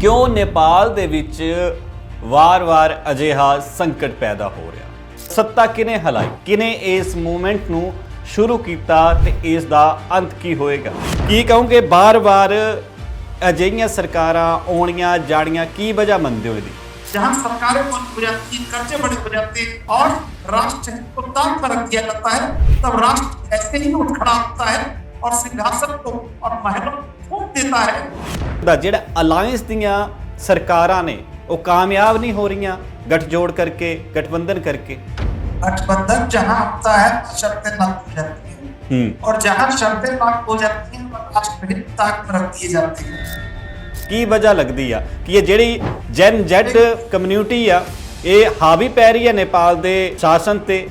क्यों नेपाल दे विच वार-वार अजिहा संकट पैदा हो रहा। सत्ता किने हलाई, किने इस मूवमेंट नूं शुरू किया ते इस दा अंत की होएगा। की कहूँगे बार-बार अजिहियां सरकारां आउणियां जाणियां की वजह मनदे हो इहदी? जहाँ सरकारें बंद हो जाती हैं, कर्जे बड़े हो जाते हैं और राष्ट्र को ताक पर रख दिया जाता है, तब राष्ट्र ऐसे ही उठ खड़ा होता है और सिंहासन को और महलों को फूंक देता है। ਜਿਹੜਾ ਅਲਾयंस ਦੀਆਂ ਸਰਕਾਰਾਂ ਨੇ ਉਹ ਕਾਮयाब नहीं हो रही, गठजोड़ करके, गठबंधन करके। गठबंधन जहाँ होता है शर्तें लागू हो जाती हैं और जहाँ शर्तें लागू हो जाती हैं राष्ट्रहित ताक पर रख दिए जाते हैं। की वजह लगती है कि ये ਜਿਹੜੀ जैन जेड कम्यूनिटी आ ये हावी पै रही है नेपाल के शासन पे।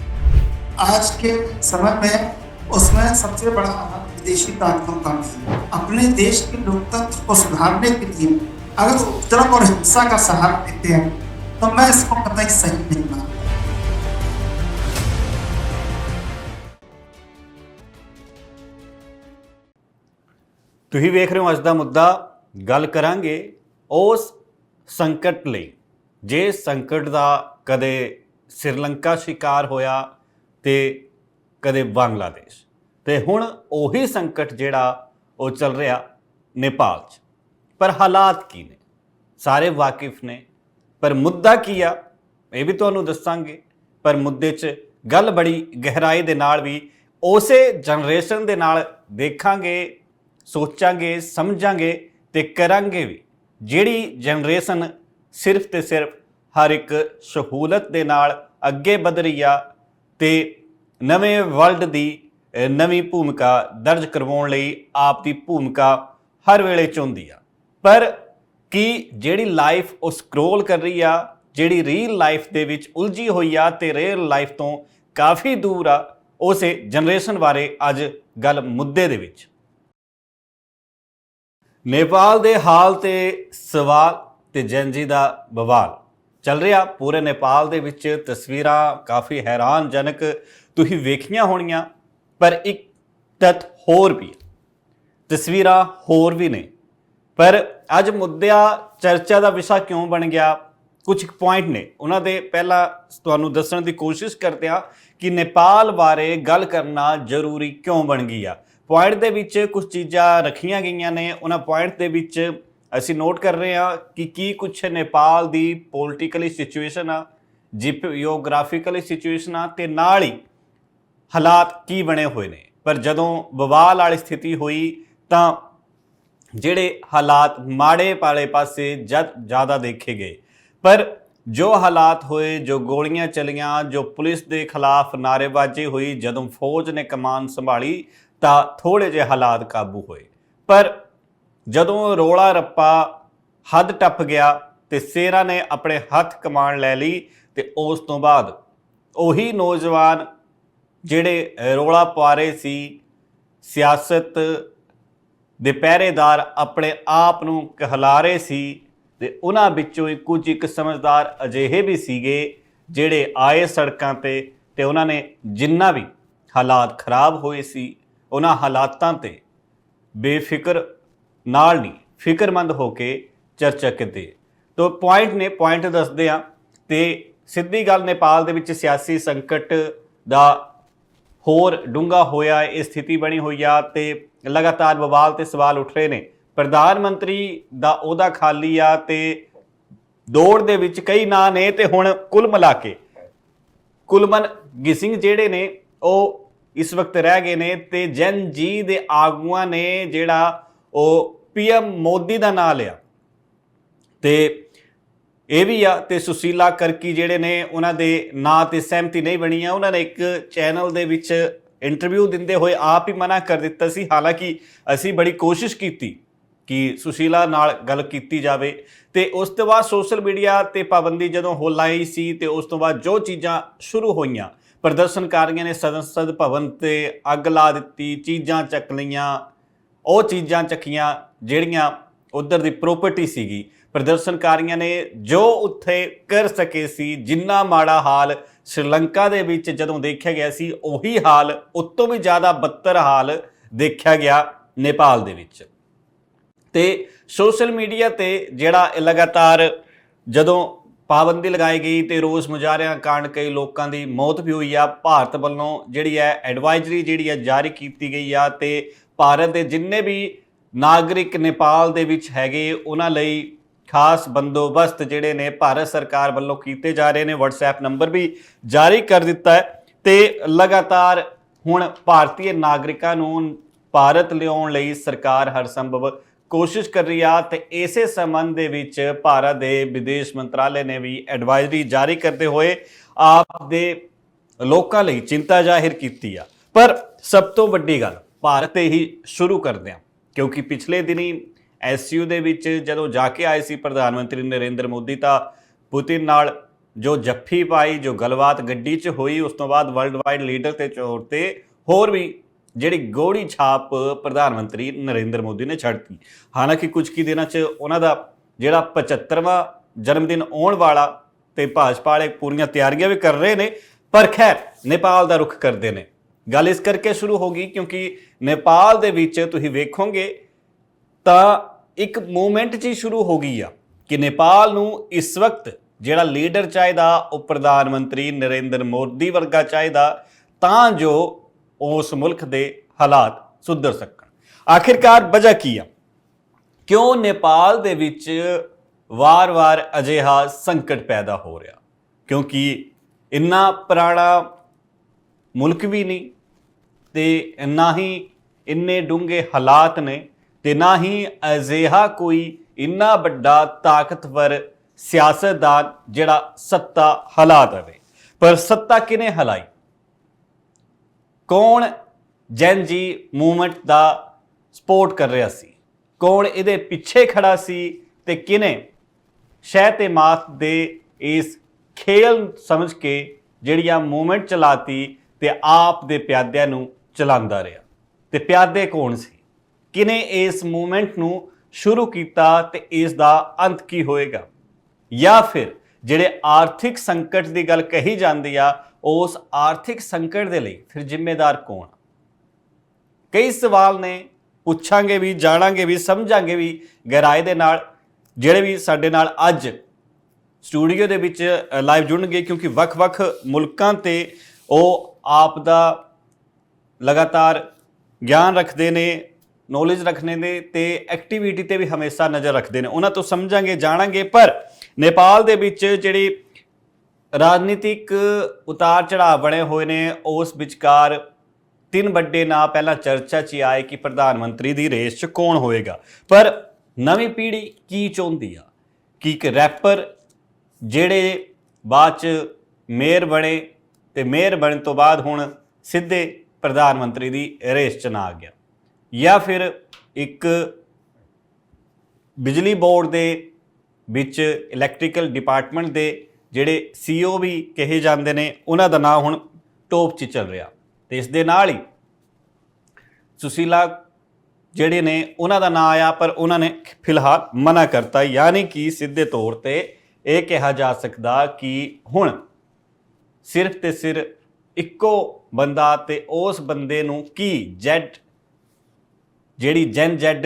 आज के समय में उसमें सबसे बड़ा विदेशी ताकतों का भी अपने देश के लोकतंत्र को सुधारने के लिए अगर उपद्रव और हिंसा का सहारा देते हैं तो मैं इसको कतई सही नहीं मानता। तुसीं वेख रहे हो अज दा मुद्दा। गल करांगे उस संकट लई जे संकट दा कदे श्रीलंका शिकार होया ते कदे बांग्लादेश, ते हुण उही संकट जिहड़ा वो चल रहा नेपाल च। पर हालात की ने सारे वाकिफ ने, पर मुद्दा की आ ये भी तुहानूं दस्सांगे। पर मुद्दे च गल बड़ी गहराई दे नाल भी उसे जनरेशन दे नाल देखांगे, सोचांगे, समझांगे ते करांगे भी जिहड़ी जनरेशन सिर्फ ते सिर्फ हर एक सहूलत दे नाल अगे वध रही आ ते नवें वर्ल्ड दी नवीं भूमिका दर्ज करवाउण लई आप दी भूमिका हर वेले चाहुंदी आ। पर की जिहड़ी लाइफ वो स्क्रोल कर रही आ, जिहड़ी रील लाइफ दे विच उलझी हुई आ ते रियल लाइफ तो काफ़ी दूर आ, उसे जनरेशन बारे अज गल मुद्दे दे विच। नेपाल दे हाल ते सवाल ते जनजी दा बवाल चल रहा पूरे नेपाल दे विच। तस्वीरां काफ़ी हैरानजनक तुसीं वेखियां होणियां, पर एक तत्थ होर भी, तस्वीरां होर भी ने। पर अज मुद्दा चर्चा का विषय क्यों बन गया, कुछ पॉइंट ने उन्हां दे पहला तुहानूं दस्सण दी कोशिश करते हैं कि नेपाल बारे गल करना जरूरी क्यों बन गई आ। पॉइंट दे विच कुछ चीज़ां रखियां गईयां ने, उन्हां पॉइंट दे विच असीं नोट कर रहे हैं कि कुछ नेपाल दी पोलिटिकली सिचुएशन आ, जियोग्राफिकली सिचुएशन आ ते नाल ही हालात की बने हुए ने। पर जदों बवाल वाली स्थिति हुई तां ਜਿਹੜੇ हालात माड़े वाले पासे ज़्यादा देखे गए। पर जो हालात हुए, जो गोलियां चलियां, जो पुलिस के खिलाफ नारेबाजी हुई, जदों फौज ने कमान संभाली तो थोड़े जे हालात काबू होए। पर जदों रोला रप्पा हद टप गया तो सेरा ने अपने हथ कमान लै ली तो उस तो बाद उही नौजवान जिहड़े रोला पा रहे सी, सियासत दे पहरेदार अपने आप नूं कहला रहे सी ते उन्हां विचों कुछ एक समझदार अजिहे भी सीगे जिहड़े आए सड़कां ते उन्हां ने जिन्ना भी हालात खराब होए सी उन्हां हालातां ते बेफिक्र नाल नहीं फिक्रमंद होके चर्चा कीती। तो पॉइंट ने पॉइंट दसदे आ ते सिद्धी गल नेपाल दे विच सियासी संकट दा होर डूंगा होया ये स्थिति बनी हुई आ ते लगातार बवाल ते सवाल उठ रहे ने। प्रधानमंत्री दा ओहदा खाली आ ते दौड़ दे विच कई नां ने ते हुण कुल मिला के कुलमन गिसिंग जिहड़े ने ਉਹ इस वक्त रह गए ने ते जन जी दे आगूआं ने जिहड़ा ਉਹ PM मोदी दा नां लिया ते ਇਹ भी आ ते सुशीला करकी जिहड़े ने उन्हां दे नां ते सहमति नहीं बनी आ। उन्होंने एक चैनल दे विच इंटरव्यू दिंदे हुए आप ही मना कर दिता सी, हालांकि असी बड़ी कोशिश की कि सुशीला नाल गल कीती जावे ते उस तो बाद सोशल मीडिया ते पाबंदी जदों हो लाई सी ते उस तो बाद जो चीज़ां शुरू होईयां, प्रदर्शनकारियों ने संसद भवन ते अग ला दी, चीज़ां चक लईयां, ਉਹ चीज़ां चकियां ਜਿਹੜੀਆਂ उधर की प्रॉपर्टी सीगी। प्रदर्शनकारियों ने जो उत्थे कर सके सी, जिन्ना माड़ा हाल श्रीलंका दे विच जदों देखा गया सी उही हाल उत्तों भी ज़्यादा बदतर हाल देखा गया नेपाल दे विच। ਤੇ ਸੋਸ਼ਲ ਮੀਡੀਆ ਤੇ ਜਿਹੜਾ ਲਗਾਤਾਰ ਜਦੋਂ ਪਾਬੰਦੀ ਲਗਾਈ ਗਈ ਤੇ ਰੋਸ ਮੁਜ਼ਾਹਰਿਆਂ ਕਾਰਨ ਕਈ ਲੋਕਾਂ ਦੀ ਮੌਤ ਵੀ ਹੋਈ ਆ, ਭਾਰਤ ਵੱਲੋਂ ਜਿਹੜੀ ਹੈ ਐਡਵਾਈਜ਼ਰੀ ਜਿਹੜੀ ਹੈ ਜਾਰੀ ਕੀਤੀ ਗਈ ਆ ਤੇ ਭਾਰਤ ਦੇ ਜਿੰਨੇ ਵੀ ਨਾਗਰਿਕ ਨੇਪਾਲ ਦੇ ਵਿੱਚ ਹੈਗੇ ਉਹਨਾਂ ਲਈ ਖਾਸ ਬੰਦੋਬਸਤ ਜਿਹੜੇ ਨੇ ਭਾਰਤ ਸਰਕਾਰ ਵੱਲੋਂ ਕੀਤੇ ਜਾ ਰਹੇ ਨੇ। WhatsApp ਨੰਬਰ ਵੀ ਜਾਰੀ ਕਰ ਦਿੱਤਾ ਹੈ ਤੇ ਲਗਾਤਾਰ ਹੁਣ ਭਾਰਤੀ ਨਾਗਰਿਕਾਂ ਨੂੰ ਭਾਰਤ ਲਿਆਉਣ ਲਈ ਸਰਕਾਰ ਹਰ ਸੰਭਵ ਕੋਸ਼ਿਸ਼ ਕਰ ਰਹੀ ਆ ਤੇ ਇਸੇ ਸੰਬੰਧ ਦੇ ਵਿੱਚ ਭਾਰਤ ਦੇ ਵਿਦੇਸ਼ ਮੰਤਰਾਲੇ ਨੇ ਵੀ ਐਡਵਾਈਜ਼ਰੀ ਜਾਰੀ ਕਰਦੇ ਹੋਏ ਆਪ ਦੇ ਲੋਕਾਂ ਲਈ ਚਿੰਤਾ ਜ਼ਾਹਿਰ ਕੀਤੀ ਆ। ਪਰ ਸਭ ਤੋਂ ਵੱਡੀ ਗੱਲ ਭਾਰਤ ਤੇ ਹੀ ਸ਼ੁਰੂ ਕਰਦੇ ਆ, ਕਿਉਂਕਿ ਪਿਛਲੇ ਦਿਨੀ SCO ਦੇ ਵਿੱਚ ਜਦੋਂ ਜਾ ਕੇ ਆਏ ਸੀ ਪ੍ਰਧਾਨ ਮੰਤਰੀ ਨਰਿੰਦਰ ਮੋਦੀ ਤਾਂ ਪੁਤਿਨ ਨਾਲ ਜੋ ਜੱਫੀ ਪਾਈ, ਜੋ ਗੱਲਬਾਤ ਗੱਡੀ 'ਚ ਹੋਈ, ਉਸ ਤੋਂ ਬਾਅਦ ਵਰਲਡ ਵਾਈਡ ਲੀਡਰ ਦੇ ਤੌਰ ਤੇ ਹੋਰ ਵੀ ਜਿਹੜੀ ਗੋੜੀ ਛਾਪ ਪ੍ਰਧਾਨ ਮੰਤਰੀ ਨਰਿੰਦਰ ਮੋਦੀ ਨੇ ਛੱਡਤੀ। ਹਾਲਾਂਕਿ ਕੁਝ ਕੀ ਦਿਨਾਂ 'ਚ ਉਹਨਾਂ ਦਾ ਜਿਹੜਾ 75ਵਾਂ ਜਨਮ ਦਿਨ ਆਉਣ ਵਾਲਾ ਤੇ ਭਾਜਪਾ ਵਾਲੇ ਪੂਰੀਆਂ ਤਿਆਰੀਆਂ ਵੀ ਕਰ ਰਹੇ ਨੇ, ਪਰ ਖੈਰ ਨੇਪਾਲ ਦਾ ਰੁਖ ਕਰਦੇ ਨੇ। ਗੱਲ ਇਸ ਕਰਕੇ ਸ਼ੁਰੂ ਹੋ ਗਈ ਕਿਉਂਕਿ ਨੇਪਾਲ ਦੇ ਵਿੱਚ ਤੁਸੀਂ ਵੇਖੋਗੇ ਤਾਂ ਇੱਕ ਮੂਵਮੈਂਟ ਜੀ ਸ਼ੁਰੂ ਹੋ ਗਈ ਆ ਕਿ ਨੇਪਾਲ ਨੂੰ ਇਸ ਵਕਤ ਜਿਹੜਾ ਲੀਡਰ ਚਾਹੀਦਾ ਉਹ ਪ੍ਰਧਾਨ ਮੰਤਰੀ ਨਰਿੰਦਰ ਮੋਦੀ ਵਰਗਾ ਚਾਹੀਦਾ ਤਾਂ ਜੋ ਉਸ ਮੁਲਕ ਦੇ ਹਾਲਾਤ ਸੁਧਰ ਸਕਣ। ਆਖਿਰਕਾਰ ਵਜ੍ਹਾ ਕੀ ਆ, ਕਿਉਂ ਨੇਪਾਲ ਦੇ ਵਿੱਚ ਵਾਰ-ਵਾਰ ਅਜਿਹਾ ਸੰਕਟ ਪੈਦਾ ਹੋ ਰਿਹਾ? ਕਿਉਂਕਿ ਇੰਨਾ ਪੁਰਾਣਾ ਮੁਲਕ ਵੀ ਨਹੀਂ ਤੇ ਨਾ ਹੀ ਇੰਨੇ ਡੂੰਘੇ ਹਾਲਾਤ ਨੇ ਤੇ ਨਾ ਹੀ ਅਜਿਹਾ ਕੋਈ ਇੰਨਾ ਵੱਡਾ ਤਾਕਤਵਰ ਸਿਆਸਤਦਾਨ ਜਿਹੜਾ ਸੱਤਾ ਹਿਲਾ ਦੇਵੇ। ਪਰ ਸੱਤਾ ਕਿਹਨੇ ਹਿਲਾਈ? ਕੌਣ ਜੈਨ ਜੀ ਮੂਵਮੈਂਟ ਦਾ ਸਪੋਰਟ ਕਰ ਰਿਹਾ ਸੀ? ਕੌਣ ਇਹਦੇ ਪਿੱਛੇ ਖੜਾ ਸੀ ਤੇ ਕਿਹਨੇ ਸ਼ਹਿ ਤੇ ਮਾਤ ਦੇ ਇਸ ਖੇਲ ਸਮਝ ਕੇ ਜਿਹੜੀਆਂ ਮੂਵਮੈਂਟ ਚਲਾਤੀ ਤੇ ਆਪ ਦੇ ਪਿਆਦਿਆਂ ਨੂੰ ਚਲਾਉਂਦਾ ਰਿਹਾ? ਤੇ ਪਿਆਦੇ ਕੌਣ ਸੀ? ਕਿਨੇ ਇਸ ਮੂਵਮੈਂਟ ਨੂੰ ਸ਼ੁਰੂ ਕੀਤਾ ਤੇ ਇਸ ਦਾ ਅੰਤ ਕੀ ਹੋਏਗਾ? ਜਾਂ ਫਿਰ ਜਿਹੜੇ ਆਰਥਿਕ ਸੰਕਟ ਦੀ ਗੱਲ ਕਹੀ ਜਾਂਦੀ ਆ ਉਸ ਆਰਥਿਕ ਸੰਕਟ ਦੇ ਲਈ ਫਿਰ ਜ਼ਿੰਮੇਦਾਰ ਕੌਣ? ਕਈ ਸਵਾਲ ਨੇ, ਪੁੱਛਾਂਗੇ ਵੀ, ਜਾਣਾਂਗੇ ਵੀ, ਸਮਝਾਂਗੇ ਵੀ ਗਹਿਰਾਈ ਦੇ ਨਾਲ। ਜਿਹੜੇ ਵੀ ਸਾਡੇ ਨਾਲ ਅੱਜ ਸਟੂਡੀਓ ਦੇ ਵਿੱਚ ਲਾਈਵ ਜੁੜਨਗੇ ਕਿਉਂਕਿ ਵੱਖ-ਵੱਖ ਮੁਲਕਾਂ ਤੇ ਉਹ ਆਪ ਦਾ ਲਗਾਤਾਰ ਗਿਆਨ ਰੱਖਦੇ ਨੇ, ਨੌਲੇਜ ਰੱਖਣੇ ਨੇ ਤੇ ਐਕਟੀਵਿਟੀ ਤੇ ਵੀ ਹਮੇਸ਼ਾ ਨਜ਼ਰ ਰੱਖਦੇ ਨੇ, ਉਹਨਾਂ ਤੋਂ ਸਮਝਾਂਗੇ, ਜਾਣਾਂਗੇ। ਪਰ ਨੇਪਾਲ ਦੇ ਵਿੱਚ ਜਿਹੜੀ ਰਾਜਨੀਤਿਕ ਉਤਾਰ ਚੜਾਅ ਬਣੇ ਹੋਏ ਨੇ ਉਸ ਵਿਚਕਾਰ ਤਿੰਨ ਵੱਡੇ ਨਾਂ ਪਹਿਲਾਂ ਚਰਚਾ 'ਚ ਆਏ ਕਿ ਪ੍ਰਧਾਨ ਮੰਤਰੀ ਦੀ ਰੇਸ 'ਚ ਕੌਣ ਹੋਏਗਾ। ਪਰ ਨਵੀਂ ਪੀੜ੍ਹੀ ਕੀ ਚਾਹੁੰਦੀ ਆ ਕਿ ਇੱਕ ਰੈਪਰ ਜਿਹੜੇ ਬਾਅਦ 'ਚ ਮੇਅਰ ਬਣੇ ਤੇ ਮੇਅਰ ਬਣਨ ਤੋਂ ਬਾਅਦ ਹੁਣ ਸਿੱਧੇ ਪ੍ਰਧਾਨ ਮੰਤਰੀ ਦੀ ਰੇਸ 'ਚ ਨਾ ਆ ਗਿਆ, ਜਾਂ ਫਿਰ ਇੱਕ ਬਿਜਲੀ ਬੋਰਡ ਦੇ ਵਿੱਚ ਇਲੈਕਟ੍ਰੀਕਲ ਡਿਪਾਰਟਮੈਂਟ ਦੇ ਜਿਹੜੇ CEO ਵੀ ਕਹੇ ਜਾਂਦੇ ਨੇ ਉਹਨਾਂ ਦਾ ਨਾਂ ਹੁਣ ਟੋਪ 'ਚ ਚੱਲ ਰਿਹਾ। ਤੇ ਇਸ ਦੇ ਨਾਲ ਹੀ ਸੁਸ਼ੀਲਾ ਜਿਹੜੇ ਨੇ ਉਹਨਾਂ ਦਾ ਨਾਂ ਆਇਆ, ਪਰ ਉਹਨਾਂ ਨੇ ਫਿਲਹਾਲ ਮਨਾ ਕਰਤਾ। ਯਾਨੀ ਕਿ ਸਿੱਧੇ ਤੌਰ ਤੇ ਇਹ ਕਿਹਾ ਜਾ ਸਕਦਾ ਕਿ ਹੁਣ ਸਿਰਫ ਤੇ ਸਿਰਫ ਇੱਕੋ ਬੰਦਾ ਤੇ ਉਸ ਬੰਦੇ ਨੂੰ ਕੀ ਜਿਹੜੀ ਜੈਨ ਜ਼ੈਡ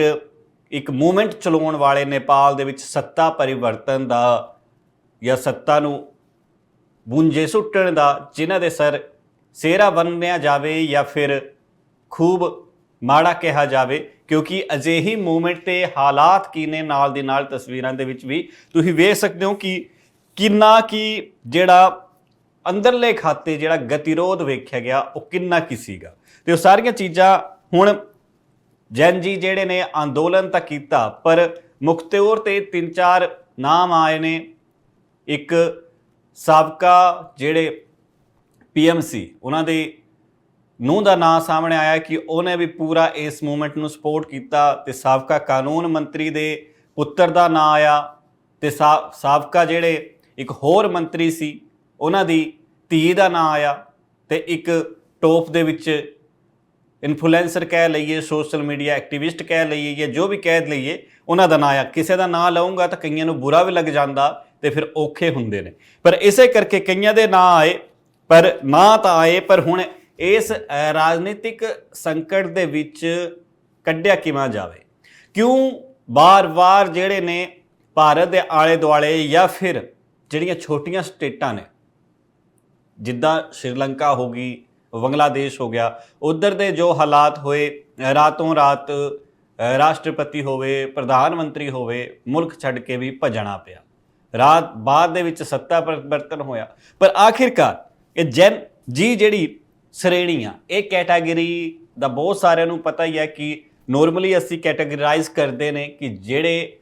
ਇੱਕ ਮੂਵਮੈਂਟ ਚਲਾਉਣ ਵਾਲੇ ਨੇਪਾਲ ਦੇ ਵਿੱਚ ਸੱਤਾ ਪਰਿਵਰਤਨ ਦਾ ਜਾਂ ਸੱਤਾ ਨੂੰ ਬੁੰਝੇ ਸੁੱਟਣ ਦਾ, ਜਿਨ੍ਹਾਂ ਦੇ ਸਰ ਸਿਹਰਾ ਬੰਨ੍ਹਿਆ ਜਾਵੇ ਜਾਂ ਫਿਰ ਖੂਬ ਮਾੜਾ ਕਿਹਾ ਜਾਵੇ। ਕਿਉਂਕਿ ਅਜਿਹੀ ਮੂਵਮੈਂਟ ਤੇ ਹਾਲਾਤ ਕੀ ਨੇ, ਨਾਲ ਦੀ ਨਾਲ ਤਸਵੀਰਾਂ ਦੇ ਵਿੱਚ ਵੀ ਤੁਸੀਂ ਵੇਖ ਸਕਦੇ ਹੋ ਕਿ ਕਿੰਨਾ ਕੀ ਜਿਹੜਾ ਅੰਦਰਲੇ ਖਾਤੇ ਜਿਹੜਾ ਗਤੀਰੋਧ ਵੇਖਿਆ ਗਿਆ ਉਹ ਕਿੰਨਾ ਕੀ ਸੀਗਾ। ਤੇ ਉਹ ਸਾਰੀਆਂ ਚੀਜ਼ਾਂ ਹੁਣ ਜੈਨ ਜੀ ਜਿਹੜੇ ਨੇ ਅੰਦੋਲਨ ਤਾਂ ਕੀਤਾ, ਪਰ ਮੁੱਖ ਤੌਰ ਤੇ 3-4 ਨਾਮ ਆਏ ਨੇ। ਇੱਕ ਸਾਬਕਾ ਜਿਹੜੇ PMC ਉਹਨਾਂ ਦੇ ਨੂੰਹ ਦਾ ਨਾਂ ਸਾਹਮਣੇ ਆਇਆ ਕਿ ਉਹਨੇ ਵੀ ਪੂਰਾ ਇਸ ਮੂਵਮੈਂਟ ਨੂੰ ਸਪੋਰਟ ਕੀਤਾ, ਤੇ ਸਾਬਕਾ ਕਾਨੂੰਨ ਮੰਤਰੀ ਦੇ ਪੁੱਤਰ ਦਾ ਨਾਂ ਆਇਆ, ਤੇ ਸਾਬਕਾ ਜਿਹੜੇ ਇੱਕ ਹੋਰ ਮੰਤਰੀ ਸੀ ਉਹਨਾਂ ਦੀ ਧੀ ਦਾ ਨਾਂ ਆਇਆ, ਤੇ ਇੱਕ ਟੋਪ ਦੇ ਵਿੱਚ ਇਨਫਲੂਐਂਸਰ ਕਹਿ ਲਈਏ, ਸੋਸ਼ਲ ਮੀਡੀਆ ਐਕਟਿਵਿਸਟ ਕਹਿ ਲਈਏ, ਜਾਂ ਜੋ ਵੀ ਕਹਿ ਲਈਏ, ਉਹਨਾਂ ਦਾ ਨਾਂ ਆਇਆ। ਕਿਸੇ ਦਾ ਨਾਂ ਲਊਂਗਾ ਤਾਂ ਕਈਆਂ ਨੂੰ ਬੁਰਾ ਵੀ ਲੱਗ ਜਾਂਦਾ ਤੇ ਫਿਰ ਔਖੇ ਹੁੰਦੇ ਨੇ, ਪਰ ਇਸੇ ਕਰਕੇ ਕਈਆਂ ਦੇ ਨਾਂ ਆਏ, ਪਰ ਨਾਂ ਤਾਂ ਆਏ। ਪਰ ਹੁਣ ਇਸ ਰਾਜਨੀਤਿਕ ਸੰਕਟ ਦੇ ਵਿੱਚ ਕੱਢਿਆ ਕਿਵੇਂ ਜਾਵੇ? ਕਿਉਂ ਬਾਰ-ਬਾਰ ਜਿਹੜੇ ਨੇ ਭਾਰਤ ਦੇ ਆਲੇ ਦੁਆਲੇ ਜਾਂ ਫਿਰ ਜਿਹੜੀਆਂ ਛੋਟੀਆਂ ਸਟੇਟਾਂ ਨੇ, ਜਿੱਦਾਂ ਸ਼੍ਰੀਲੰਕਾ ਹੋ ਗਈ, ਬੰਗਲਾਦੇਸ਼ ਹੋ ਗਿਆ, ਉਧਰ ਦੇ ਜੋ ਹਾਲਾਤ ਹੋਏ, ਰਾਤੋਂ ਰਾਤ ਰਾਸ਼ਟਰਪਤੀ ਹੋਵੇ, ਪ੍ਰਧਾਨ ਮੰਤਰੀ ਹੋਵੇ, ਮੁਲਕ ਛੱਡ ਕੇ ਵੀ ਭੱਜਣਾ ਪਿਆ। ਰਾਤ ਬਾਅਦ ਦੇ ਵਿੱਚ ਸੱਤਾ ਪਰਿਵਰਤਨ ਹੋਇਆ, ਪਰ ਆਖਿਰਕਾਰ ਇਹ ਜੈਨ ਜੀ ਜਿਹੜੀ ਸ਼੍ਰੇਣੀ ਆ, ਇਹ ਕੈਟਾਗਰੀ ਦਾ ਬਹੁਤ ਸਾਰਿਆਂ ਨੂੰ ਪਤਾ ਹੀ ਹੈ ਕਿ ਨੋਰਮਲੀ ਅਸੀਂ ਕੈਟਾਗਰਾਈਜ਼ ਕਰਦੇ ਨੇ ਕਿ ਜਿਹੜੇ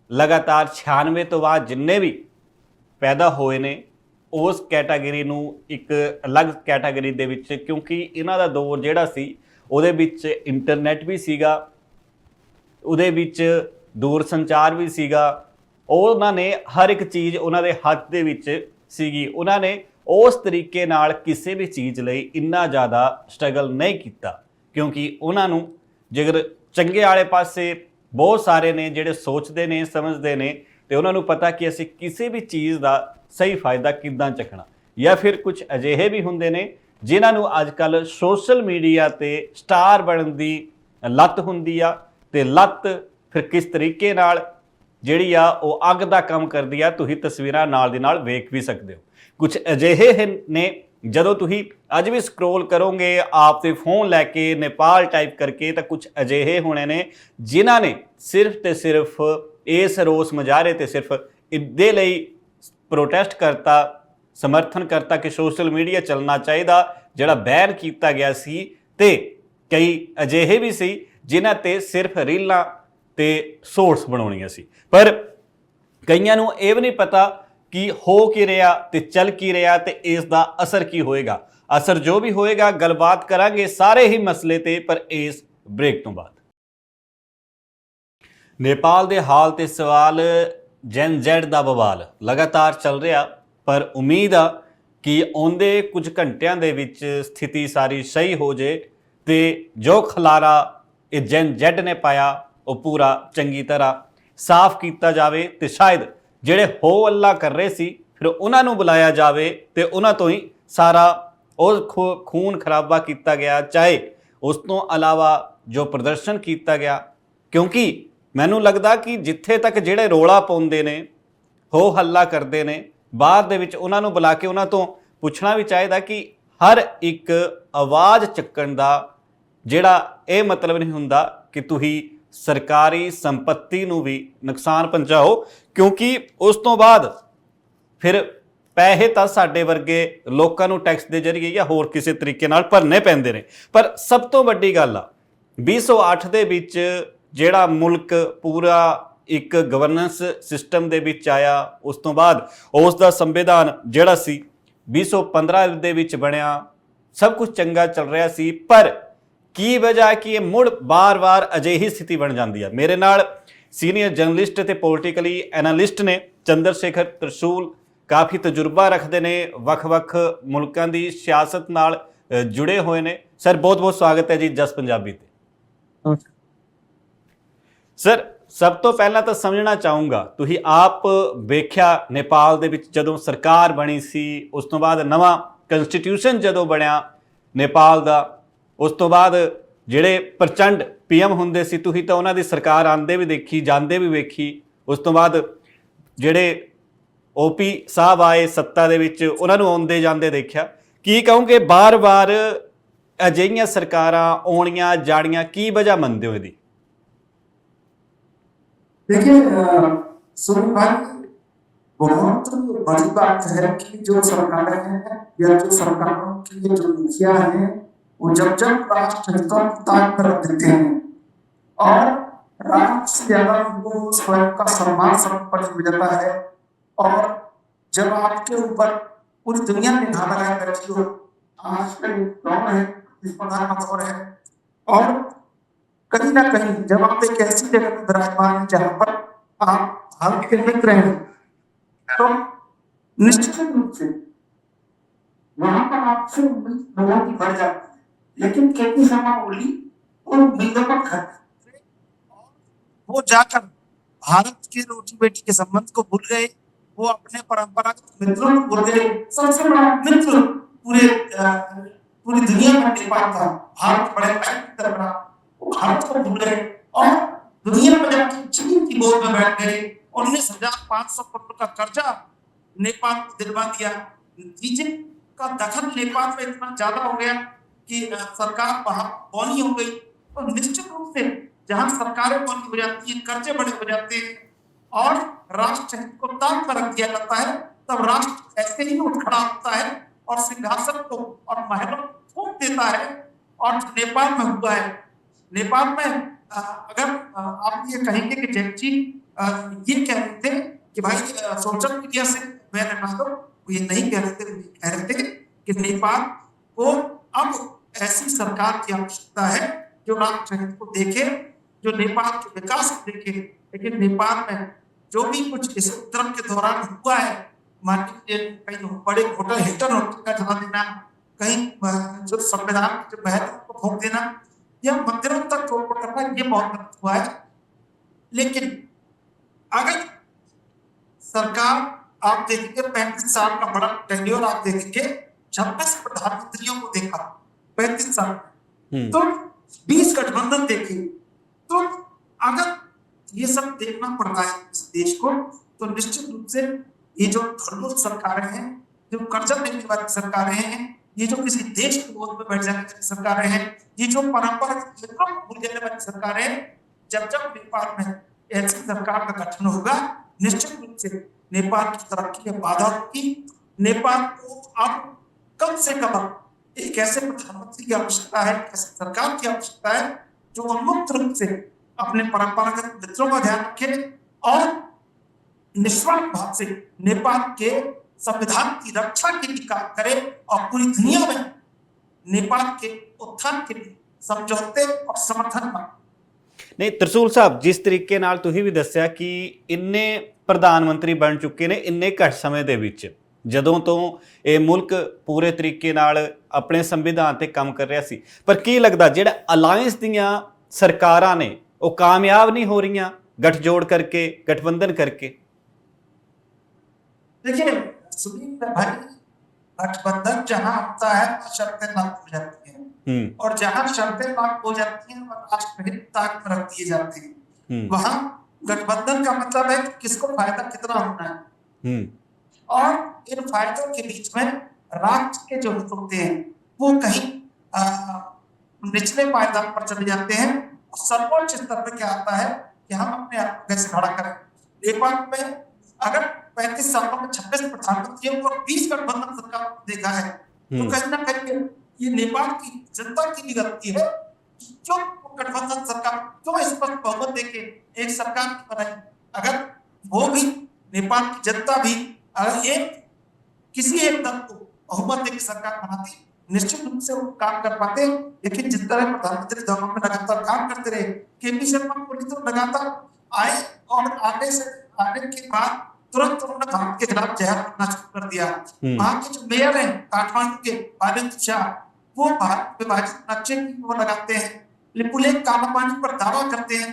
ਲਗਾਤਾਰ 96 ਤੋਂ ਬਾਅਦ ਜਿੰਨੇ ਵੀ ਪੈਦਾ ਹੋਏ ਨੇ ਉਸ ਕੈਟਾਗਰੀ ਨੂੰ ਇੱਕ ਅਲੱਗ ਕੈਟਾਗਰੀ ਦੇ ਵਿੱਚ, ਕਿਉਂਕਿ ਇਹਨਾਂ ਦਾ ਦੌਰ ਜਿਹੜਾ ਸੀ ਉਹਦੇ ਵਿੱਚ ਇੰਟਰਨੈਟ ਵੀ ਸੀਗਾ, ਉਹਦੇ ਵਿੱਚ ਦੂਰ ਸੰਚਾਰ ਵੀ ਸੀਗਾ, ਉਹਨਾਂ ਨੇ ਹਰ ਇੱਕ ਚੀਜ਼ ਉਹਨਾਂ ਦੇ ਹੱਥ ਦੇ ਵਿੱਚ ਸੀਗੀ। ਉਹਨਾਂ ਨੇ ਉਸ ਤਰੀਕੇ ਨਾਲ ਕਿਸੇ ਵੀ ਚੀਜ਼ ਲਈ ਇੰਨਾ ਜ਼ਿਆਦਾ ਸਟਰਗਲ ਨਹੀਂ ਕੀਤਾ, ਕਿਉਂਕਿ ਉਹਨਾਂ ਨੂੰ ਜੇਕਰ ਚੰਗੇ ਵਾਲੇ ਪਾਸੇ ਬਹੁਤ ਸਾਰੇ ਨੇ ਜਿਹੜੇ ਸੋਚਦੇ ਨੇ, ਸਮਝਦੇ ਨੇ, ਤੇ ਉਹਨਾਂ ਨੂੰ ਪਤਾ ਕਿ ਅਸੀਂ ਕਿਸੇ ਵੀ ਚੀਜ਼ ਦਾ ਸਹੀ ਫਾਇਦਾ ਕਿੱਦਾਂ ਚੱਕਣਾ। ਜਾਂ ਫਿਰ ਕੁਝ ਅਜਿਹੇ ਵੀ ਹੁੰਦੇ ਨੇ ਜਿਨ੍ਹਾਂ ਨੂੰ ਅੱਜ ਕੱਲ੍ਹ ਸੋਸ਼ਲ ਮੀਡੀਆ ਤੇ ਸਟਾਰ ਬਣਨ ਦੀ ਲੱਤ ਹੁੰਦੀ ਆ, ਤੇ ਲੱਤ ਫਿਰ ਕਿਸ ਤਰੀਕੇ ਨਾਲ ਜਿਹੜੀ ਆ ਉਹ ਅੱਗ ਦਾ ਕੰਮ ਕਰਦੀ ਆ, ਤੁਸੀਂ ਤਸਵੀਰਾਂ ਨਾਲ ਦੀ ਨਾਲ ਵੇਖ ਵੀ ਸਕਦੇ ਹੋ। ਕੁਝ ਅਜਿਹੇ ਨੇ ਜਦੋਂ ਤੁਸੀਂ ਅੱਜ ਵੀ ਸਕਰੋਲ ਕਰੋਗੇ ਆਪ ਤੇ ਫੋਨ ਲੈ ਕੇ ਨੇਪਾਲ ਟਾਈਪ ਕਰਕੇ, ਤਾਂ ਕੁਝ ਅਜਿਹੇ ਹੋਣੇ ਨੇ ਜਿਨ੍ਹਾਂ ਨੇ ਸਿਰਫ ਤੇ ਸਿਰਫ ਇਸ ਰੋਸ ਮੁਜ਼ਾਹਰੇ ਤੇ ਸਿਰਫ ਇਹਦੇ ਲਈ ਪ੍ਰੋਟੈਸਟ ਕਰਤਾ, ਸਮਰਥਨ ਕਰਤਾ ਕਿ ਸੋਸ਼ਲ ਮੀਡੀਆ ਚੱਲਣਾ ਚਾਹੀਦਾ, ਜਿਹੜਾ ਬੈਨ ਕੀਤਾ ਗਿਆ ਸੀ। ਤੇ ਕਈ ਅਜਿਹੇ ਵੀ ਸੀ ਜਿਨ੍ਹਾਂ ਤੇ ਸਿਰਫ ਰੀਲਾਂ ਤੇ ਸ਼ੋਰਟਸ ਬਣਾਉਣੀਆਂ ਸੀ, ਪਰ ਕਈਆਂ ਨੂੰ ਇਹ ਵੀ ਨਹੀਂ ਪਤਾ ਕਿ ਹੋ ਕੀ ਰਿਹਾ ਤੇ ਚੱਲ ਕੀ ਰਿਹਾ ਤੇ ਇਸ ਦਾ ਅਸਰ ਕੀ ਹੋਏਗਾ। ਅਸਰ ਜੋ ਵੀ ਹੋਏਗਾ ਗੱਲਬਾਤ ਕਰਾਂਗੇ ਸਾਰੇ ਹੀ ਮਸਲੇ ਤੇ, ਪਰ ਇਸ ਬ੍ਰੇਕ ਤੋਂ ਬਾਅਦ। ਨੇਪਾਲ ਦੇ ਹਾਲ ਤੇ ਸਵਾਲ, ਜੈਨ ਜ਼ੈਡ ਦਾ ਬਵਾਲ ਲਗਾਤਾਰ ਚੱਲ ਰਿਹਾ, ਪਰ ਉਮੀਦ ਆ ਕਿ ਆਉਂਦੇ ਕੁਝ ਘੰਟਿਆਂ ਦੇ ਵਿੱਚ ਸਥਿਤੀ ਸਾਰੀ ਸਹੀ ਹੋ ਜੇ ਤੇ ਜੋ ਖਲਾਰਾ ਇਹ ਜੈਨ ਜ਼ੈਡ ਨੇ ਪਾਇਆ ਉਹ ਪੂਰਾ ਚੰਗੀ ਤਰ੍ਹਾਂ ਸਾਫ਼ ਕੀਤਾ ਜਾਵੇ, ਤੇ ਸ਼ਾਇਦ ਜਿਹੜੇ ਹੋ ਅੱਲਾ ਕਰ ਰਹੇ ਸੀ ਫਿਰ ਉਹਨਾਂ ਨੂੰ ਬੁਲਾਇਆ ਜਾਵੇ ਤੇ ਉਹਨਾਂ ਤੋਂ ਹੀ ਸਾਰਾ ਉਹ ਖੂਨ ਖਰਾਬਾ ਕੀਤਾ ਗਿਆ, ਚਾਹੇ ਉਸ ਤੋਂ ਇਲਾਵਾ ਜੋ ਪ੍ਰਦਰਸ਼ਨ ਕੀਤਾ ਗਿਆ। ਕਿਉਂਕਿ ਮੈਨੂੰ ਲੱਗਦਾ ਕਿ ਜਿੱਥੇ ਤੱਕ ਜਿਹੜੇ ਰੋਲਾ ਪਾਉਂਦੇ ਨੇ, ਹੋ ਹੱਲਾ ਕਰਦੇ ਨੇ, ਬਾਅਦ ਦੇ ਵਿੱਚ ਉਹਨਾਂ ਨੂੰ ਬੁਲਾ ਕੇ ਉਹਨਾਂ ਤੋਂ ਪੁੱਛਣਾ ਵੀ ਚਾਹੀਦਾ ਕਿ ਹਰ ਇੱਕ ਆਵਾਜ਼ ਚੱਕਣ ਦਾ ਜਿਹੜਾ ਇਹ ਮਤਲਬ ਨਹੀਂ ਹੁੰਦਾ ਕਿ ਤੁਸੀਂ ਸਰਕਾਰੀ ਸੰਪत्ति ਨੂੰ ਵੀ ਨੁਕਸਾਨ ਪਹੁੰਚਾਓ, ਕਿਉਂਕਿ ਉਸ ਤੋਂ ਬਾਅਦ ਫਿਰ ਪੈਸੇ ਤਾਂ ਸਾਡੇ ਵਰਗੇ ਲੋਕਾਂ ਨੂੰ ਟੈਕਸ ਦੇ ਜ਼ਰੀਏ ਜਾਂ ਹੋਰ ਕਿਸੇ ਤਰੀਕੇ ਨਾਲ ਭਰਨੇ ਪੈਂਦੇ ਨੇ। ਪਰ ਸਭ ਤੋਂ ਵੱਡੀ ਗੱਲ ਆ 2008 ਦੇ ਵਿੱਚ ਜਿਹੜਾ ਮੁਲਕ ਪੂਰਾ ਇੱਕ ਗਵਰਨੈਂਸ ਸਿਸਟਮ ਦੇ ਵਿੱਚ ਆਇਆ, ਉਸ ਤੋਂ ਬਾਅਦ ਉਸ ਦਾ ਸੰਵਿਧਾਨ ਜਿਹੜਾ ਸੀ 2015 ਦੇ ਵਿੱਚ ਬਣਿਆ, ਸਭ ਕੁਝ ਚੰਗਾ ਚੱਲ ਰਿਹਾ ਸੀ, ਪਰ ਕੀ ਵਜ੍ਹਾ ਕਿ ਇਹ ਮੁੜ ਬਾਰ-ਬਾਰ ਅਜਿਹੀ ਸਥਿਤੀ ਬਣ ਜਾਂਦੀ ਹੈ। ਮੇਰੇ ਨਾਲ ਸੀਨੀਅਰ ਜਰਨਲਿਸਟ ਤੇ ਪੋਲੀਟੀਕਲੀ ਐਨਾਲਿਸਟ ਨੇ ਚੰਦਰ ਸ਼ੇਖਰ ਤਰਸ਼ੂਲ, ਕਾਫੀ ਤਜਰਬਾ ਰੱਖਦੇ ਨੇ, ਵੱਖ-ਵੱਖ ਮੁਲਕਾਂ ਦੀ ਸਿਆਸਤ ਨਾਲ ਜੁੜੇ ਹੋਏ ਨੇ। ਸਰ ਬਹੁਤ-ਬਹੁਤ ਸਵਾਗਤ ਹੈ ਜੀ ਜਸ ਪੰਜਾਬੀ ਤੇ। ਸਰ ਸਭ ਤੋਂ ਪਹਿਲਾਂ ਤਾਂ ਸਮਝਣਾ ਚਾਹੂੰਗਾ, ਤੁਸੀਂ ਆਪ ਵੇਖਿਆ ਨੇਪਾਲ ਦੇ ਵਿੱਚ ਜਦੋਂ ਸਰਕਾਰ ਬਣੀ ਸੀ, ਉਸ ਤੋਂ ਬਾਅਦ ਨਵਾਂ ਕਨਸਟੀਟਿਊਸ਼ਨ ਜਦੋਂ ਬਣਿਆ ਨੇਪਾਲ ਦਾ, ਉਸ ਤੋਂ ਬਾਅਦ ਜਿਹੜੇ ਪ੍ਰਚੰਡ ਪੀਐਮ ਹੁੰਦੇ ਸੀ ਤੁਸੀਂ ਤਾਂ ਉਹਨਾਂ ਦੀ ਸਰਕਾਰ ਆਉਂਦੇ ਵੀ ਦੇਖੀ, ਜਾਂਦੇ ਵੀ ਵੇਖੀ। ਉਸ ਤੋਂ ਬਾਅਦ ਜਿਹੜੇ ਓਪੀ ਸਾਹਿਬ ਆਏ ਸੱਤਾ ਦੇ ਵਿੱਚ, ਉਹਨਾਂ ਨੂੰ ਆਉਂਦੇ ਜਾਂਦੇ ਦੇਖਿਆ। ਕੀ ਕਹੋਗੇ ਬਾਰ-ਬਾਰ ਅਜਿਹੀਆਂ ਸਰਕਾਰਾਂ ਆਉਣੀਆਂ ਜਾਣੀਆਂ ਕੀ ਵਜ੍ਹਾ ਮੰਨਦੇ ਹੋ ਇਹਦੀ? देखिए सुनील भाई, बहुत बड़ी बात है कि जो सरकारें हैं या जो सरकारों के जो मुखिया हैं वो जब राष्ट्र हितों को ताक पर रख देते हैं और राष्ट्र से ज्यादा उनको स्वयं का सम्मान सर्वोपरि हो जाता है, और जब आपके ऊपर पूरी दुनिया में धारा लगाए बैठी हो, आज का कौन है इस प्रधानमंत्री है, और कहीं ना कहीं जब आप एक ऐसी जगह पर विराजमान हैं जहां पर आप भारत के मित्र हैं, तो निश्चित रूप से वहां पर आपसे उम्मीद लोगों की बढ़ जाती है, लेकिन कितनी समय बोली उन उम्मीदों को घर वो जाकर भारत के रोटी बेटी के संबंध को भूल गए, वो अपने परंपरागत मित्रों को भूल गए। सबसे बड़ा मित्र पूरी दुनिया में नेपाल था, भारत बड़े भारत को भूल गए और दुनिया में जबकि चीन की गोद में बैठ गए, 19,500 करोड़ का कर्जा नेपाल को दिलवा दिया। नतीजे का दखल नेपाल में इतना ज्यादा हो गया कि सरकार वहां बौनी हो गई। तो निश्चित रूप से जहां सरकारें बौनी हो जाती हैं, कर्जे बड़े हो जाते हैं और राष्ट्र हित को ताक पर रख दिया जाता है, तब राष्ट्र ऐसे ही उठ खड़ा होता है और सिंहासन को और महलों को फूंक देता है। और नेपाल में हुआ है। नेपाल में अगर आप ये कहेंगे कि जैन जी ये कह रहे थे कि भाई सोशल मीडिया से मैं रहना दो, वो ये नहीं कह रहे थे, कह रहे थे कि नेपाल को अब ऐसी सरकार की आवश्यकता है जो राष्ट्र हित को देखे, जो नेपाल के विकास को देखे। लेकिन नेपाल में जो भी कुछ इस उपद्रव के दौरान हुआ है, माननीय कहीं बड़े होटल हिल्टन होटल का जला देना, कहीं जो संविधान के महत्व को फूंक देना या मंदिरों तक तोड़फोड़ करना, ये बहुत गलत हुआ है। लेकिन अगर सरकार आप देखेंगे 35 साल का बड़ा टेन्योर आप देखेंगे, 26 प्रधानमंत्रियों को देखा 35 साल में, तो 20 गठबंधन देखे, तो अगर ये सब देखना पड़ता है इस देश को, तो निश्चित रूप से ये जो धर्मों सरकारें हैं, जो कर्जा लेने वाली सरकारें हैं, ये जो किसी देश की गोद में बैठ जाने वाली सरकारें हैं, ये जो परंपरागत क्षेत्रों को भूल जाने वाली सरकारें हैं, जब नेपाल में ऐसी सरकार का गठन होगा, निश्चित रूप से नेपाल की तरक्की में बाधा होगी। नेपाल को अब कम से कम एक ऐसे प्रधानमंत्री की आवश्यकता है, ऐसी सरकार की आवश्यकता है जो उन्मुक्त रूप से अपने परंपरागत मित्रों का ध्यान रखे और निस्वार्थ भाव से नेपाल के संविधान की रक्षा के लिए काम करे और पूरी दुनिया में नेपाल के उत्थान के लिए समझौते और समर्थन मांगे। नहीं तरसूल साहब, जिस तरीके ਨਾਲ ਤੁਸੀਂ ਵੀ ਦੱਸਿਆ ਕਿ ਇੰਨੇ ਪ੍ਰਧਾਨ ਮੰਤਰੀ ਬਣ ਚੁੱਕੇ ਨੇ ਇੰਨੇ ਘੱਟ ਸਮੇਂ ਦੇ ਵਿੱਚ, ਜਦੋਂ ਤੋਂ ਇਹ ਮੁਲਕ ਪੂਰੇ ਤਰੀਕੇ ਨਾਲ ਆਪਣੇ ਸੰਵਿਧਾਨ ਤੇ ਕੰਮ ਕਰ ਰਿਹਾ ਸੀ, ਪਰ ਕੀ ਲੱਗਦਾ ਜਿਹੜਾ ਅਲਾਈਅੰਸ ਦੀਆਂ ਸਰਕਾਰਾਂ ਨੇ ਉਹ ਕਾਮਯਾਬ नहीं हो रही गठजोड़ करके, गठबंधन करके? देखिए सुनील भाई, गठबंधन जहां होता है शर्तें लागू हो जाती हैं और जहां शर्तें लागू हो जाती हैं वह राष्ट्र हित ताक पर रख दिए जाते हैं। वहां गठबंधन का मतलब है कि किसको फायदा कितना होना है और इन फायदों के बीच में राष्ट्र के जो हित होते हैं वो कहीं निचले पायदान पर चले जाते हैं। सर्वोच्च स्तर पर क्या आता है कि हम अपने आप को कैसे खड़ा करें। नेपाल में अगर 35 सालों में 26 प्रधानमंत्रियों और 20 गठबंधन सरकार को देखा है, तो कहीं ना कहीं ये नेपाल की जनता की भी गलती है कि क्यों गठबंधन सरकार क्यों इस पर बहुमत देके एक सरकार बनाई। अगर वो भी नेपाल की जनता भी अगर किसी एक दल को बहुमत देके सरकार बनाती, निश्चित रूप से वो काम कर पाते। लेकिन जिस तरह प्रधानमंत्री दौर में लगातार काम करते रहे, केपी शर्मा ओली तो लगातार आए और आने के बाद तुरंत उन्होंने भारत के खिलाफ जहर करना शुरू कर दिया। वहां के जो मेयर हैं काठमांडू के बालेंद्र शाह, वो भारत विभाजित नक्शे की वो लगाते हैं, लिपुलेख कालापानी पर दावा करते हैं।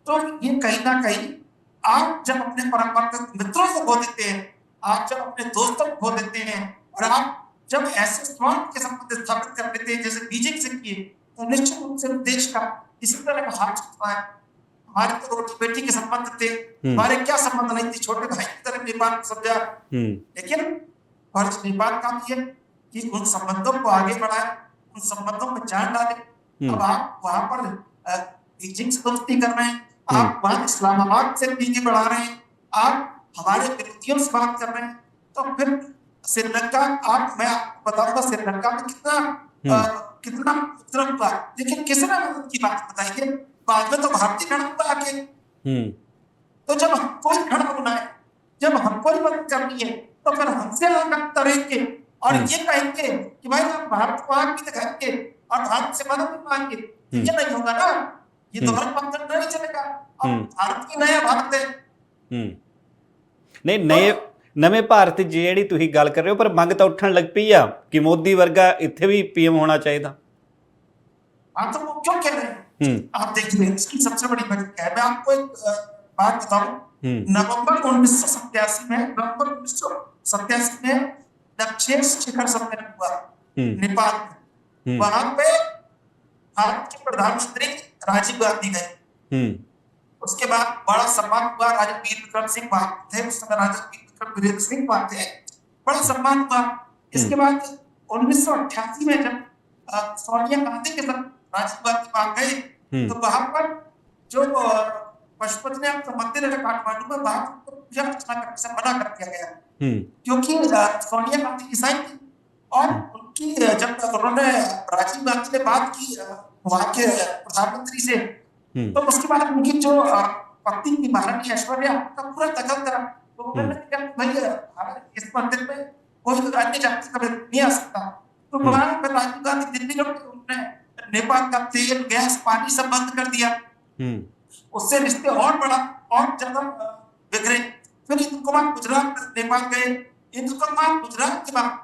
तो ये कहीं ना कहीं आप जब अपने परंपरागत मित्रों को खो देते हैं, आप जब अपने दोस्तों को खो देते हैं और आप जब ऐसे स्वार्थ के संबंध स्थापित कर लेते हैं जैसे बीजेपी से किए, तो निश्चित रूप से देश का इसी तरह का हाथ छूटता है। हमारे तो रोटी बेटी के संबंध थे, हमारे क्या संबंध नहीं थे, छोटे भाई की तरह नेपाल को समझा। लेकिन फर्ज नेपाल का भी है कि उन संबंधों को आगे बढ़ाए, उन संबंधों में जान डाले। अब आप वहां पर बीजिंग से दोस्ती कर रहे हैं, आप वहां इस्लामाबाद से नीचे बढ़ा रहे हैं, आप हमारे विरोधियों से बात कर रहे हैं, तो फिर श्रीलंका मैं आपको बताऊंगा श्रीलंका में कितना उपद्रव हुआ, लेकिन किसने मदद की बात बताइए। बाद में तो भारतीय खड़ा आके, तो जब हमको ही खड़ा होना है, जब हमको ही मदद करनी है, तो फिर हमसे अलग तरीके और ये कहेंगे कि भाई हम भारत को आगे दिखाएंगे और भारत से मदद भी मांगे, ये नहीं होगा ना। ये दोहरा मंथन नहीं चलेगा। अब भारत की नया भारत है नहीं नਵੇਂ ਭਾਰਤ ਦੀ ਜਿਹੜੀ ਤੁਸੀਂ ਗੱਲ ਕਰ ਰਹੇ ਹੋ, ਪਰ ਮੰਗ ਤਾਂ ਉੱਠਣ ਲੱਗ ਪਈ ਆ ਕਿ ਮੋਦੀ ਵਰਗਾ ਇੱਥੇ ਵੀ ਪੀਐਮ होना चाहिए। हाँ तो वो क्यों कह रहे हैं? आप देखिए इसकी सबसे बड़ी वजह क्या है। मैं आपको एक बात बताऊं, नवंबर 1987 में दक्षेश शिखर सम्मेलन हुआ नेपाल में। वहां पे भारत के प्रधानमंत्री राजीव गांधी गए उसके बाद बड़ा सम्मान हुआ, राजा वीर विक्रम सिंह वहां थे उस समय, राजा वीर विक्रम वीरेंद्र सिंह वहां थे, बड़ा सम्मान हुआ। इसके बाद 1988 में जब सोनिया गांधी के साथ राजीव गांधी वहां गए तो वहां पर जो पशुपतिनाथ मंदिर है काठमांडू में, वहां पर पूजा अर्चना करने से मना कर दिया गया क्योंकि सोनिया गांधी ईसाई थी। और उनकी जब उन्होंने राजीव गांधी ने बात की वहां के प्रधानमंत्री से, तो उसके बाद उनकी जो पत्नी की महारानी ऐश्वर्या का पूरा दखल करा। तो उन्होंने कहा भाई इस मंदिर में कोई अन्य जाति का नहीं आ सकता। तो वहां पर राजीव गांधी दिल्ली लौटे, उन्होंने नेपाल का तेल गैस पानी सब बंद कर दिया। उससे रिश्ते और बड़ा और ज्यादा बिगड़े। फिर इंद्र कुमार गुजरात नेपाल गए। इंद्र कुमार गुजरात के बाद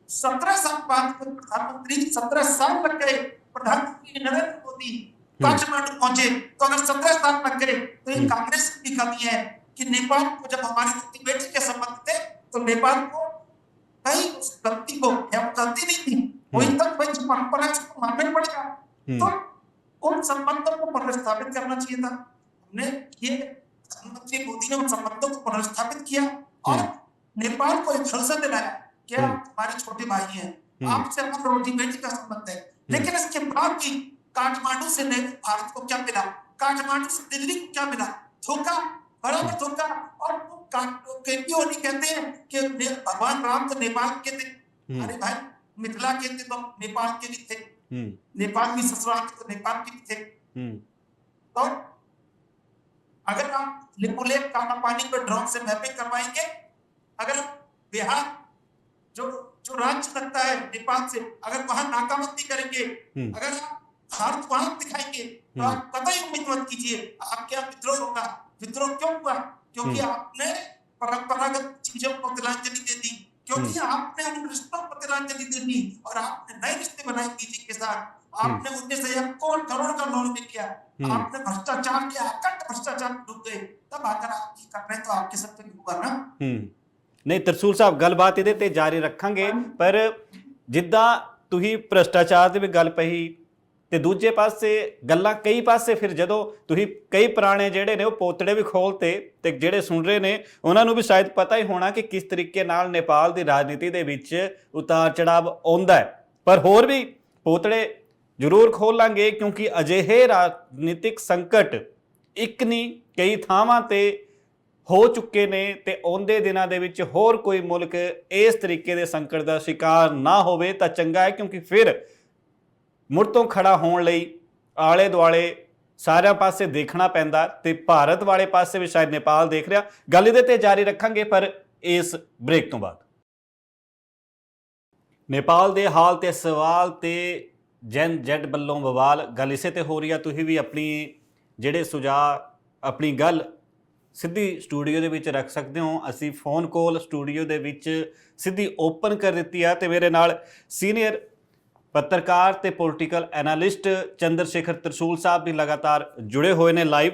17 साल बाद प्रधानमंत्री, 17 साल लग गए प्रधानमंत्री नरेंद्र मोदी काठमांडू पहुंचे। तो अगर 17 साल लग गए तो ये कांग्रेस की गलती है कि नेपाल को जब हमारी बेटी के संबंध थे तो नेपाल को कहीं उस गलती को, गलती नहीं थी, वही तक वही परंपरा को मानना पड़ेगा। तो उन संबंधों को पुनर्स्थापित करना चाहिए था। हमने ये प्रधानमंत्री मोदी ने उन संबंधों को पुनर्स्थापित किया और नेपाल को एक भरोसा दिलाया कि आप हमारे छोटे भाई हैं, आपसे हमारा रोटी बेटी का संबंध है। लेकिन इसके बाद भी काठमांडू से भारत को क्या मिला, काठमांडू से दिल्ली को क्या मिला? धोखा, बड़ा धोखा। और केपीओली कहते हैं कि भगवान राम तो नेपाल के थे। अरे भाई, मिथिला के थे तो नेपाल के भी थे, नेपाल भी ससुराल के तो नेपाल के भी थे। तो अगर आप लिपुलेख काला पानी पर ड्रोन से मैपिंग करवाएंगे, अगर बिहार जो राज्य लगता है नेपाल से, अगर वहां नाकाबंदी करेंगे, अगर आप भारत वहां दिखाएंगे तो आप कतई उम्मीद मत कीजिए आपके यहाँ विद्रोह होगा। विद्रोह क्यों हुआ? क्योंकि आपने परंपरागत चीजों को तिलांजलि दे दी, क्योंकि आपने उन रिश्तों को तिलांजलि दे दी और आपने नए रिश्ते बनाए बीजेपी के साथ। आपने 19 करोड़ का लोन ले लिया, आपने भ्रष्टाचार किया, अकट भ्रष्टाचार में डूब गए। तब आकर आप कर रहे तो आपके सब तो हुआ ना। नहीं ਤਰਸੂਲ ਸਾਹਿਬ, ਗੱਲਬਾਤ ਇਹਦੇ ਤੇ ਜਾਰੀ ਰੱਖਾਂਗੇ, ਪਰ ਜਿੱਦਾਂ ਤੁਸੀਂ ਭ੍ਰਿਸ਼ਟਾਚਾਰ ਦੀ ਵੀ ਗੱਲ ਪਈ ਤੇ ਦੂਜੇ ਪਾਸੇ ਗੱਲਾਂ ਕਈ ਪਾਸੇ, ਫਿਰ ਜਦੋਂ ਤੁਸੀਂ ਕਈ ਪੁਰਾਣੇ ਜਿਹੜੇ ਨੇ ਉਹ ਪੋਤੜੇ ਵੀ ਖੋਲਤੇ ਤੇ ਜਿਹੜੇ ਸੁਣ ਰਹੇ ਨੇ ਉਹਨਾਂ ਨੂੰ ਵੀ ਸ਼ਾਇਦ ਪਤਾ ਹੀ ਹੋਣਾ ਕਿ ਕਿਸ ਤਰੀਕੇ ਨਾਲ ਨੇਪਾਲ ਦੀ ਰਾਜਨੀਤੀ ਦੇ ਵਿੱਚ ਉਤਾਰ ਚੜਾਵ ਆਉਂਦਾ ਹੈ। ਪਰ ਹੋਰ ਵੀ ਪੋਤੜੇ ਜ਼ਰੂਰ ਖੋਲਾਂਗੇ ਕਿਉਂਕਿ ਅਜਿਹੇ ਰਾਜਨੀਤਿਕ ਸੰਕਟ ਇੱਕ ਨਹੀਂ ਕਈ ਥਾਵਾਂ ਤੇ ਹੋ ਚੁੱਕੇ ਨੇ ਤੇ ਆਉਂਦੇ ਦਿਨਾਂ ਦੇ ਵਿੱਚ ਹੋਰ ਕੋਈ ਮੁਲਕ ਇਸ ਤਰੀਕੇ ਦੇ ਸੰਕਟ ਦਾ ਸ਼ਿਕਾਰ ਨਾ ਹੋਵੇ ਤਾਂ ਚੰਗਾ ਹੈ, ਕਿਉਂਕਿ ਫਿਰ ਮੁੜ ਤੋਂ ਖੜਾ ਹੋਣ ਲਈ ਆਲੇ ਦੁਆਲੇ ਸਾਰਿਆਂ ਪਾਸੇ ਦੇਖਣਾ ਪੈਂਦਾ ਤੇ ਭਾਰਤ ਵਾਲੇ ਪਾਸੇ ਵੀ ਸ਼ਾਇਦ ਨੇਪਾਲ ਦੇਖ ਰਿਹਾ। ਗੱਲ ਇਹਦੇ ਤੇ ਜਾਰੀ ਰੱਖਾਂਗੇ ਪਰ ਇਸ ਬ੍ਰੇਕ ਤੋਂ ਬਾਅਦ। ਨੇਪਾਲ ਦੇ ਹਾਲ ਤੇ ਸਵਾਲ ਤੇ ਜੈਨ ਜੈਡ ਵੱਲੋਂ ਬਵਾਲ, ਗੱਲ ਇਸੇ ਤੇ ਹੋ ਰਹੀ ਆ। ਤੁਸੀਂ ਵੀ ਆਪਣੀ ਜਿਹੜੇ ਸੁਝਾਅ, ਆਪਣੀ ਗੱਲ ਸਿੱਧੀ ਸਟੂਡੀਓ ਦੇ ਵਿੱਚ ਰੱਖ ਸਕਦੇ ਹੋ। ਅਸੀਂ ਫੋਨ ਕਾਲ ਸਟੂਡੀਓ ਦੇ ਵਿੱਚ ਸਿੱਧੀ ਓਪਨ ਕਰ ਦਿੱਤੀ ਆ ਤੇ ਮੇਰੇ ਨਾਲ ਸੀਨੀਅਰ ਪੱਤਰਕਾਰ ਤੇ ਪੋਲੀਟੀਕਲ ਐਨਾਲਿਸਟ ਚੰਦਰ ਸ਼ੇਖਰ ਤਰਸੂਲ ਸਾਹਿਬ ਵੀ ਲਗਾਤਾਰ ਜੁੜੇ ਹੋਏ ਨੇ ਲਾਈਵ।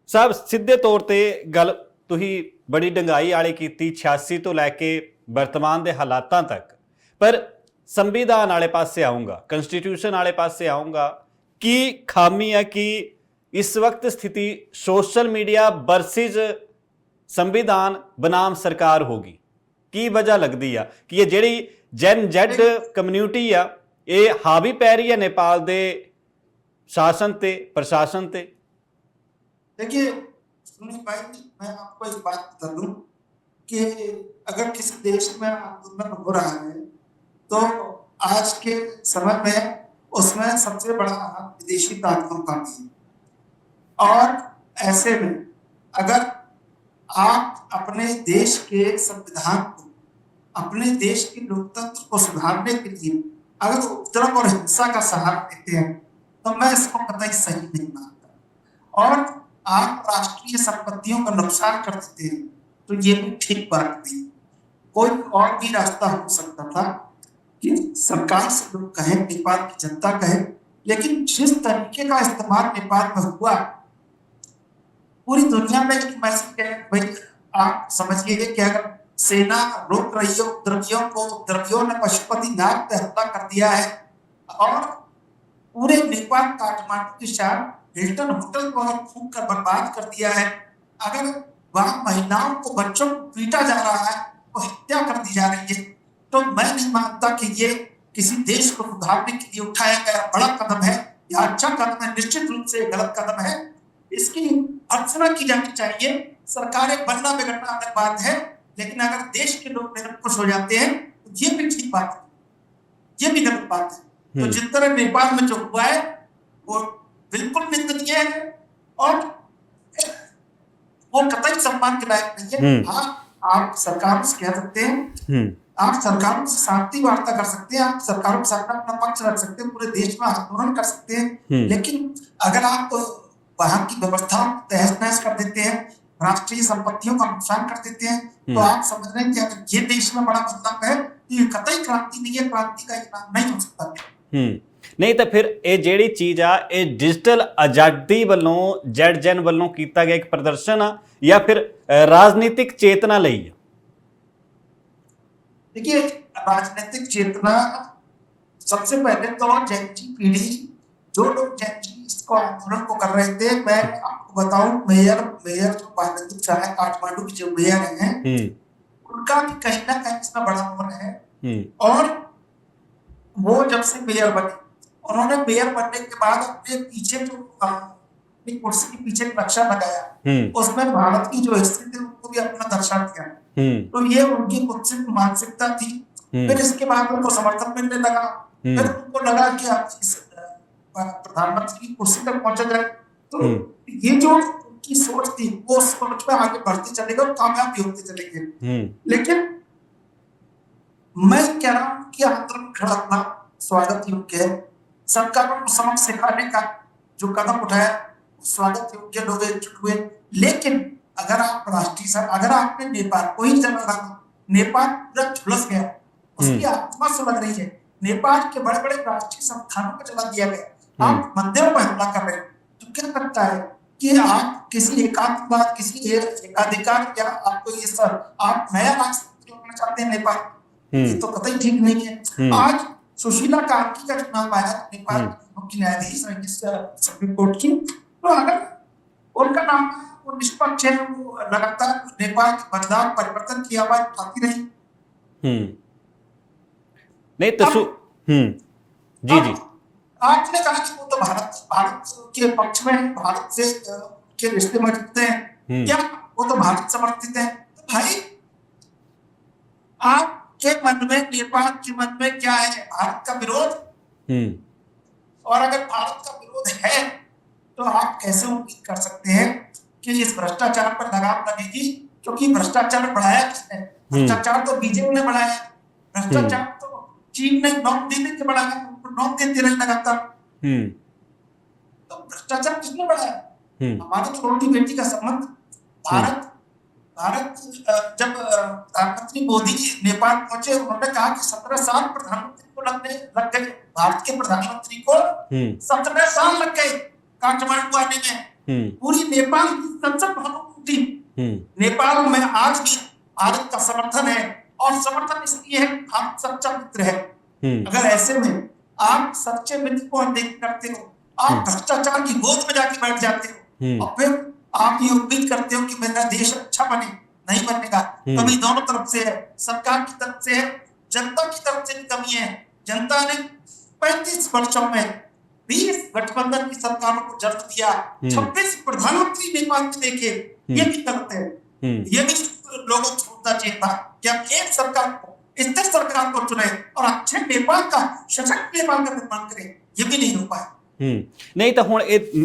ਸਾਹਿਬ, ਸਿੱਧੇ ਤੌਰ ਤੇ ਗੱਲ ਤੁਸੀਂ ਬੜੀ ਡੰਗਾਈ ਵਾਲੀ ਕੀਤੀ 86 ਤੋਂ ਲੈ ਕੇ ਵਰਤਮਾਨ ਦੇ ਹਾਲਾਤਾਂ ਤੱਕ, ਪਰ ਸੰਵਿਧਾਨ ਵਾਲੇ ਪਾਸੇ ਆਊਂਗਾ, ਕਨਸਟੀਟਿਊਸ਼ਨ ਵਾਲੇ ਪਾਸੇ ਆਊਂਗਾ। ਕੀ ਖਾਮੀ ਹੈ ਕਿ इस वक्त स्थिति सोशल मीडिया वर्सिज संविधान बनाम सरकार होगी? की वजह लगती है कि ये ਜਿਹੜੀ जैन जेड कम्यूनिटी आ ये हावी पै रही है नेपाल दे शासन ते प्रशासन ते? देखिए सुनील भाई, मैं आपको एक बात बता दूं कि अगर किसी देश में आंदोलन हो रहा है तो आज के समय में उसमें सबसे बड़ा विदेशी ताकतों का भी है। और ऐसे में अगर आप अपने देश के संविधान को, अपने देश के लोकतंत्र को सुधारने के लिए अगर उपद्रव और हिंसा का सहारा देते हैं तो मैं इसको कतई सही नहीं मानता। और आप राष्ट्रीय संपत्तियों का नुकसान कर देते हैं तो ये भी ठीक बात नहीं। कोई और भी रास्ता हो सकता था कि सरकार से लोग कहें, नेपाल की जनता कहे, लेकिन जिस तरीके का इस्तेमाल नेपाल में हुआ पूरी दुनिया में एक मैसेज है भाई। आप समझिए कि अगर सेना रोक रही है उपद्रवियों को, उपद्रवियों ने पशुपतिनाथ पे हमला कर दिया है और पूरे नेपाल काठमांडू के शहर हिल्टन होटल को अगर फूंक कर बर्बाद कर दिया है, अगर वहां महिलाओं को, बच्चों को पीटा जा रहा है, तो हत्या कर दी जा रही है, तो मैं नहीं मानता कि ये किसी देश को सुधारने के लिए उठाया गया बड़ा कदम है या अच्छा कदम है। निश्चित रूप से गलत कदम है, इसकी भर्त्सना की जानी चाहिए। सरकारें बनना बिगड़ना अलग बात है, लेकिन अगर देश के लोग निरंकुश हो जाते हैं तो ये भी ठीक बात है, ये भी गलत बात है। तो जिस तरह नेपाल में जो हुआ है वो बिल्कुल निंदनीय है और वो कतई सम्मान के लायक नहीं है। हाँ, आप सरकारों से कह सकते हैं, आप सरकारों से शांति वार्ता कर सकते हैं, आप सरकारों के साथ अपना पक्ष रख सकते हैं, पूरे देश में आंदोलन कर सकते हैं, लेकिन अगर आप वहां की व्यवस्था तहस नहस कर देते हैं, राष्ट्रीय संपत्तियों का नुकसान कर देते हैं, तो आप समझ रहे हैं कि अगर ये देश में बड़ा बदलाव है तो ये कतई क्रांति नहीं है, क्रांति का ये नाम नहीं हो सकता। नहीं तो फिर ये ਜਿਹੜੀ ਚੀਜ਼ ਆ ਇਹ ਡਿਜੀਟਲ ਆਜ਼ਾਦੀ ਵੱਲੋਂ ਜ਼ੈਡ ਵੱਲੋਂ ਕੀਤਾ ਗਿਆ ਇੱਕ ਪ੍ਰਦਰਸ਼ਨ ਆ ਜਾਂ ਫਿਰ ਰਾਜਨੀਤਿਕ ਚੇतना ਲਈ ਆ? देखिए, राजनीतिक चेतना सबसे पहले तो जैनजी पीढ़ी, जो लोग जैनजी इसको आंदोलन को कर रहे थे, मैं आपको बताऊं, मेयर जो बालंदु शाह है, काठमांडू के जो मेयर हैं, उनका भी कहीं ना कहीं इसमें बड़ा रोल है। और वो जब से मेयर बने, उन्होंने मेयर बनने के बाद अपने पीछे जो अपनी कुर्सी के पीछे नक्शा लगाया, उसमें भारत की जो हिस्ट्री थी उनको भी अपना दर्शा दिया। तो ये उनकी कुत्सित मानसिकता थी। फिर इसके बाद उनको समर्थन मिलने लगा, फिर उनको लगा कि आप प्रधानमंत्री की कुर्सी तक पहुंचा जाए। तो ये जो उनकी सोच थी, वो सोच में आगे बढ़ते चलेगा और कामयाब भी होते चलेंगे। लेकिन मैं कह रहा हूं कि आंदोलन खड़ा होना स्वागत योग्य है। सरकारों को समझ सिखाने का जो कदम उठाया स्वागत योग्य, लोग एकजुट हुए। लेकिन अगर आप अगर आपने नेपाल को ही जगह रखा, नेपाल पूरा झुलस गया, उसकी आत्मा सुलग रही है, नेपाल के बड़े बड़े राष्ट्रीय संस्थानों को चला दिया गया, आप मंदिरों पर हमला कर रहे हैं, तो क्या लगता है कि आप किसी एकांतवाद, किसी एकाधिकार, या आपको ये सर आप नया राष्ट्र होना चाहते हैं नेपाल? ये तो कतई ठीक नहीं है। आज सुशीला कार्की का चुनाव आया नेपाल मुख्य न्यायाधीश सुप्रीम कोर्ट की, तो अगर उनका नाम वो निष्पक्ष है, वो लगातार नेपाल के बदलाव परिवर्तन की आवाज उठाती रही। नहीं तो जी आपने कहा कि वो तो भारत के पक्ष में, भारत से के रिश्ते में जुड़ते हैं, क्या वो तो भारत समर्थित है? तो भाई, आपके मन में, नेपाल के मन में क्या है? भारत का विरोध। और अगर भारत का विरोध है तो आप कैसे उम्मीद कर सकते हैं कि इस भ्रष्टाचार पर लगाम लगेगी? क्योंकि भ्रष्टाचार बढ़ाया किसने? भ्रष्टाचार तो बीजेपी ने बढ़ाया, भ्रष्टाचार तो चीन ने नोट देने के बढ़ाया, उनको नोट देते रहे लगातार। तो भ्रष्टाचार किसने बढ़ाया? हमारे तो रोटी बेटी का संबंध। भारत जब प्रधानमंत्री मोदी नेपाल पहुंचे, उन्होंने कहा कि 17 साल प्रधानमंत्री को लग गए, भारत के प्रधानमंत्री को 17 साल लग गए काठमांडू आने में। पूरी नेपाल की संसद भवन टूटी। नेपाल में आज भी भारत का समर्थन है, और समर्थन इसलिए है आप सच्चा मित्र है। अगर ऐसे में आप सच्चे मित्र को अनदेखा करते हो, आप भ्रष्टाचार की गोद में जाके बैठ जाते हो, और फिर आप ये उम्मीद करते हो कि मेरा देश अच्छा बने, नहीं बनेगा। कमी दोनों तरफ से है, सरकार की तरफ से है, जनता की तरफ से भी कमी है। जनता ने 35 वर्षों में 20 गठबंधन की सरकारों को जन्म दिया, 26 प्रधानमंत्री नेपाल में देखे, ये भी गलत है। ये भी लोगों को सोचना चाहिए था कि हम एक सरकार को, स्थिर सरकार को चुने और अच्छे नेपाल का, सशक्त नेपाल का निर्माण करें। ये भी नहीं हो पाया। नहीं तो हुण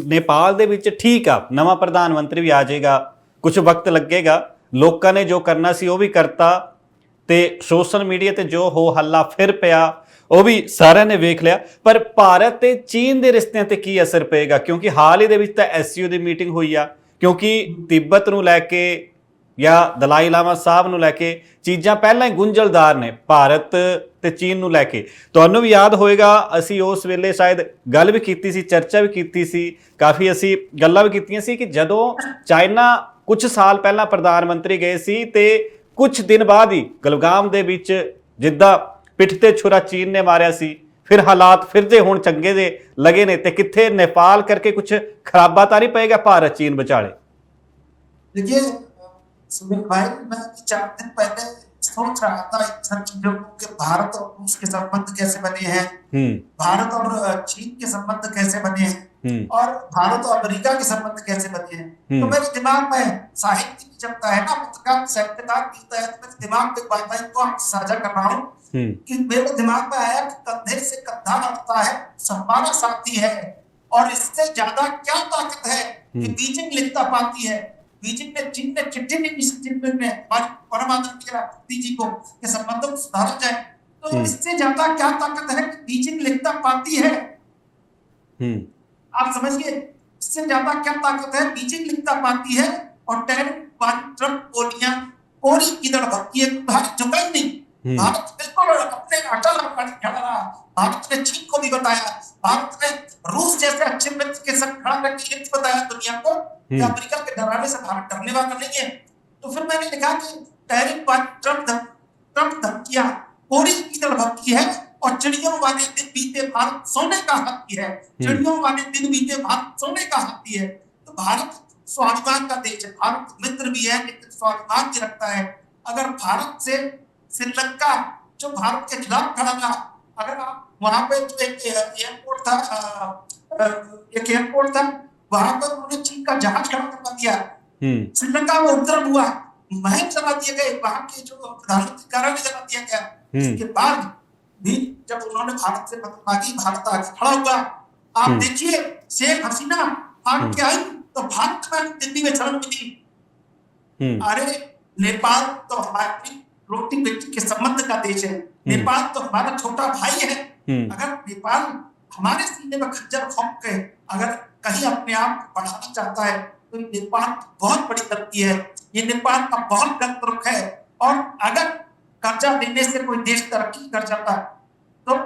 नेपाल दे विच ठीक आ, नवा प्रधानमंत्री भी आ जाएगा, कुछ वक्त लगेगा, लोगों ने जो करना सी वो भी करता, ते सोशल मीडिया ते जो हो हल्ला फिर पिया वो भी सारे ने वेख लिया। पर भारत ते चीन के रिश्तों ते की असर पेगा? क्योंकि हाल ही दे विच तां SCO की मीटिंग हुई आ, क्योंकि तिब्बत नूं लैके या दलाई लामा साहब नूं लैके चीज़ां पहलां ही गुंझलदार ने, भारत ते चीन नूं लैके। तुहानूं भी याद होएगा, असी उस वेले शायद गल भी कीती सी, चर्चा भी कीती सी, काफ़ी असी गल्लां भी कीतियां सी कि जदों चाइना कुछ साल पहलां प्रधानमंत्री गए सी ते कुछ दिन बाद ही गलगाम दे विच जिद्दां पिठ ते छुरा चीन ने मारिया सी, ਫਿਰ ਹਾਲਾਤ ਫਿਰ ਜੇ ਹੁਣ ਚੰਗੇ ਦੇ ਲਗੇ ਨੇ ਤੇ ਕਿੱਥੇ ਨੇਪਾਲ ਕਰਕੇ ਕੁਝ ਖਰਾਬਾ ਤਾਂ ਨਹੀਂ ਪਏਗਾ ਭਾਰਤ ਚੀਨ ਵਿਚਾਲੇ? देखिए सुमित भाई, मैं 4 दिन पहले सोच रहा था इन सब चीजों को कि भारत और रूस के संबंध कैसे बने हैं, भारत और चीन के संबंध कैसे बने हैं और भारत और अमेरिका के संबंध कैसे बने हैं। तो मेरे दिमाग में साहित्य की जब है ना, पत्रकार साहित्यकार मिलता है, तो मेरे दिमाग में बात आई, तो आपसे साझा कर रहा हूँ कि मेरे दिमाग में आया कि कंधे से कंधा लड़ता है हमारा साथी है, और इससे ज्यादा क्या ताकत है कि बीजिंग लिखता पाती है। बीजिंग ने, चीन ने चिट्ठी भी जिनपिंग ने परमाणु के राष्ट्रपति जी को कि संबंधों को सुधारा जाए, तो इससे ज्यादा क्या ताकत है कि बीजिंग लिखता पाती है। आप समझिए, इससे ज्यादा क्या ताकत है, बीजिंग लिखता पाती है और ट्रंप गोलियां कोरी किधर भक्ति है, भारत झुका ही नहीं। भारत बिल्कुल अपने अटल खड़ा रहा। भारत ने चीन को भी बताया, भारत ने रूस जैसे अच्छे मित्र के साथ खड़ा करके ये बताया दुनिया को कि अमेरिका के डराने से भारत डरने वाला नहीं है। तो फिर मैंने लिखा कि टैरिफ पर ट्रंप धमकियां कोरी की तरह भक्ति है और चिड़ियों वाले दिन बीते भारत सोने का हक है। चिड़ियों वाले दिन बीते भारत सोने का हक है। तो भारत स्वाभिमान का देश है, भारत मित्र भी है लेकिन स्वाभिमान भी रखता है। अगर भारत से श्रीलंका जो भारत के खिलाफ खड़ा था, अगर आप वहां पे जो एक एयरपोर्ट था वहां पर उन्होंने चीन का जहाज खड़ा करवा दिया, श्रीलंका में उपद्रव हुआ, महल जला दिए गए, वहां के जो प्रधानमंत्री कार्यालय जला दिया गया। उसके बाद भी जब उन्होंने भारत से मदद मांगी, भारत आगे खड़ा हुआ। आप देखिए, शेख हसीना भाग के आई तो भारत में दिल्ली में शरण मिली। अरे नेपाल तो हमारी रोटी बेटी के संबंध का देश है, नेपाल तो हमारा छोटा भाई है। अगर नेपाल हमारे सीने में खंजर भोंक के अगर कहीं अपने आप को बढ़ाना चाहता है तो नेपाल बहुत बड़ी गलती है, ये नेपाल का बहुत गलत रुख है। और अगर कर्जा लेने से कोई देश तरक्की कर जाता है तो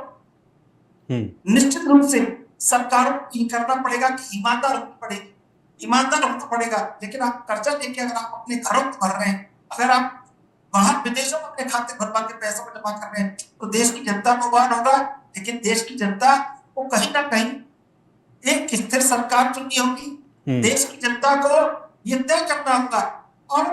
निश्चित रूप से सरकारों को ये करना पड़ेगा कि ईमानदार होना पड़ेगा। लेकिन आप कर्जा लेके अगर आप अपने घरों को भर रहे हैं, अगर आप बाहर विदेशों में अपने खाते भरवा के पैसों को जमा कर रहे हैं, तो देश की जनता को नुकसान होगा। लेकिन देश की जनता को कहीं ना कहीं एक स्थिर सरकार चुननी होगी। देश की जनता को ये तय करना होगा। और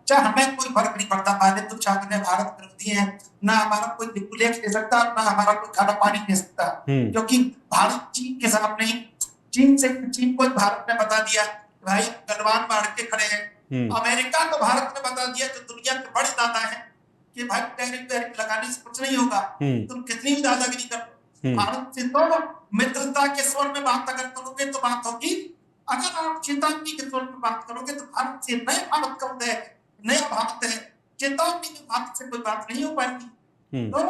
चाहे हमें कोई फर्क नहीं पड़ता, पहले तो चाहे भारत विरोधी है, ना हमारा कोई निकुलेट ले सकता, ना हमारा कोई खाना पानी ले सकता, क्योंकि भारत चीन के सामने ही चीन को भारत ने बता दिया भाई गलवान में अड़के खड़े हैं। अमेरिका को भारत ने बता दिया जो दुनिया के बड़े दादा है कि भाई टैरिफ लगाने से कुछ नहीं होगा, तुम कितनी भी दादागिरी करो। भारत से तो मित्रता के स्वर में बात अगर करोगे तो बात होगी, अगर आप चेतावनी के स्वर में बात करोगे तो भारत से नए भारत का उदय है, नया भारत है। चेतावनी के भारत से कोई बात नहीं हो पाएगी। तो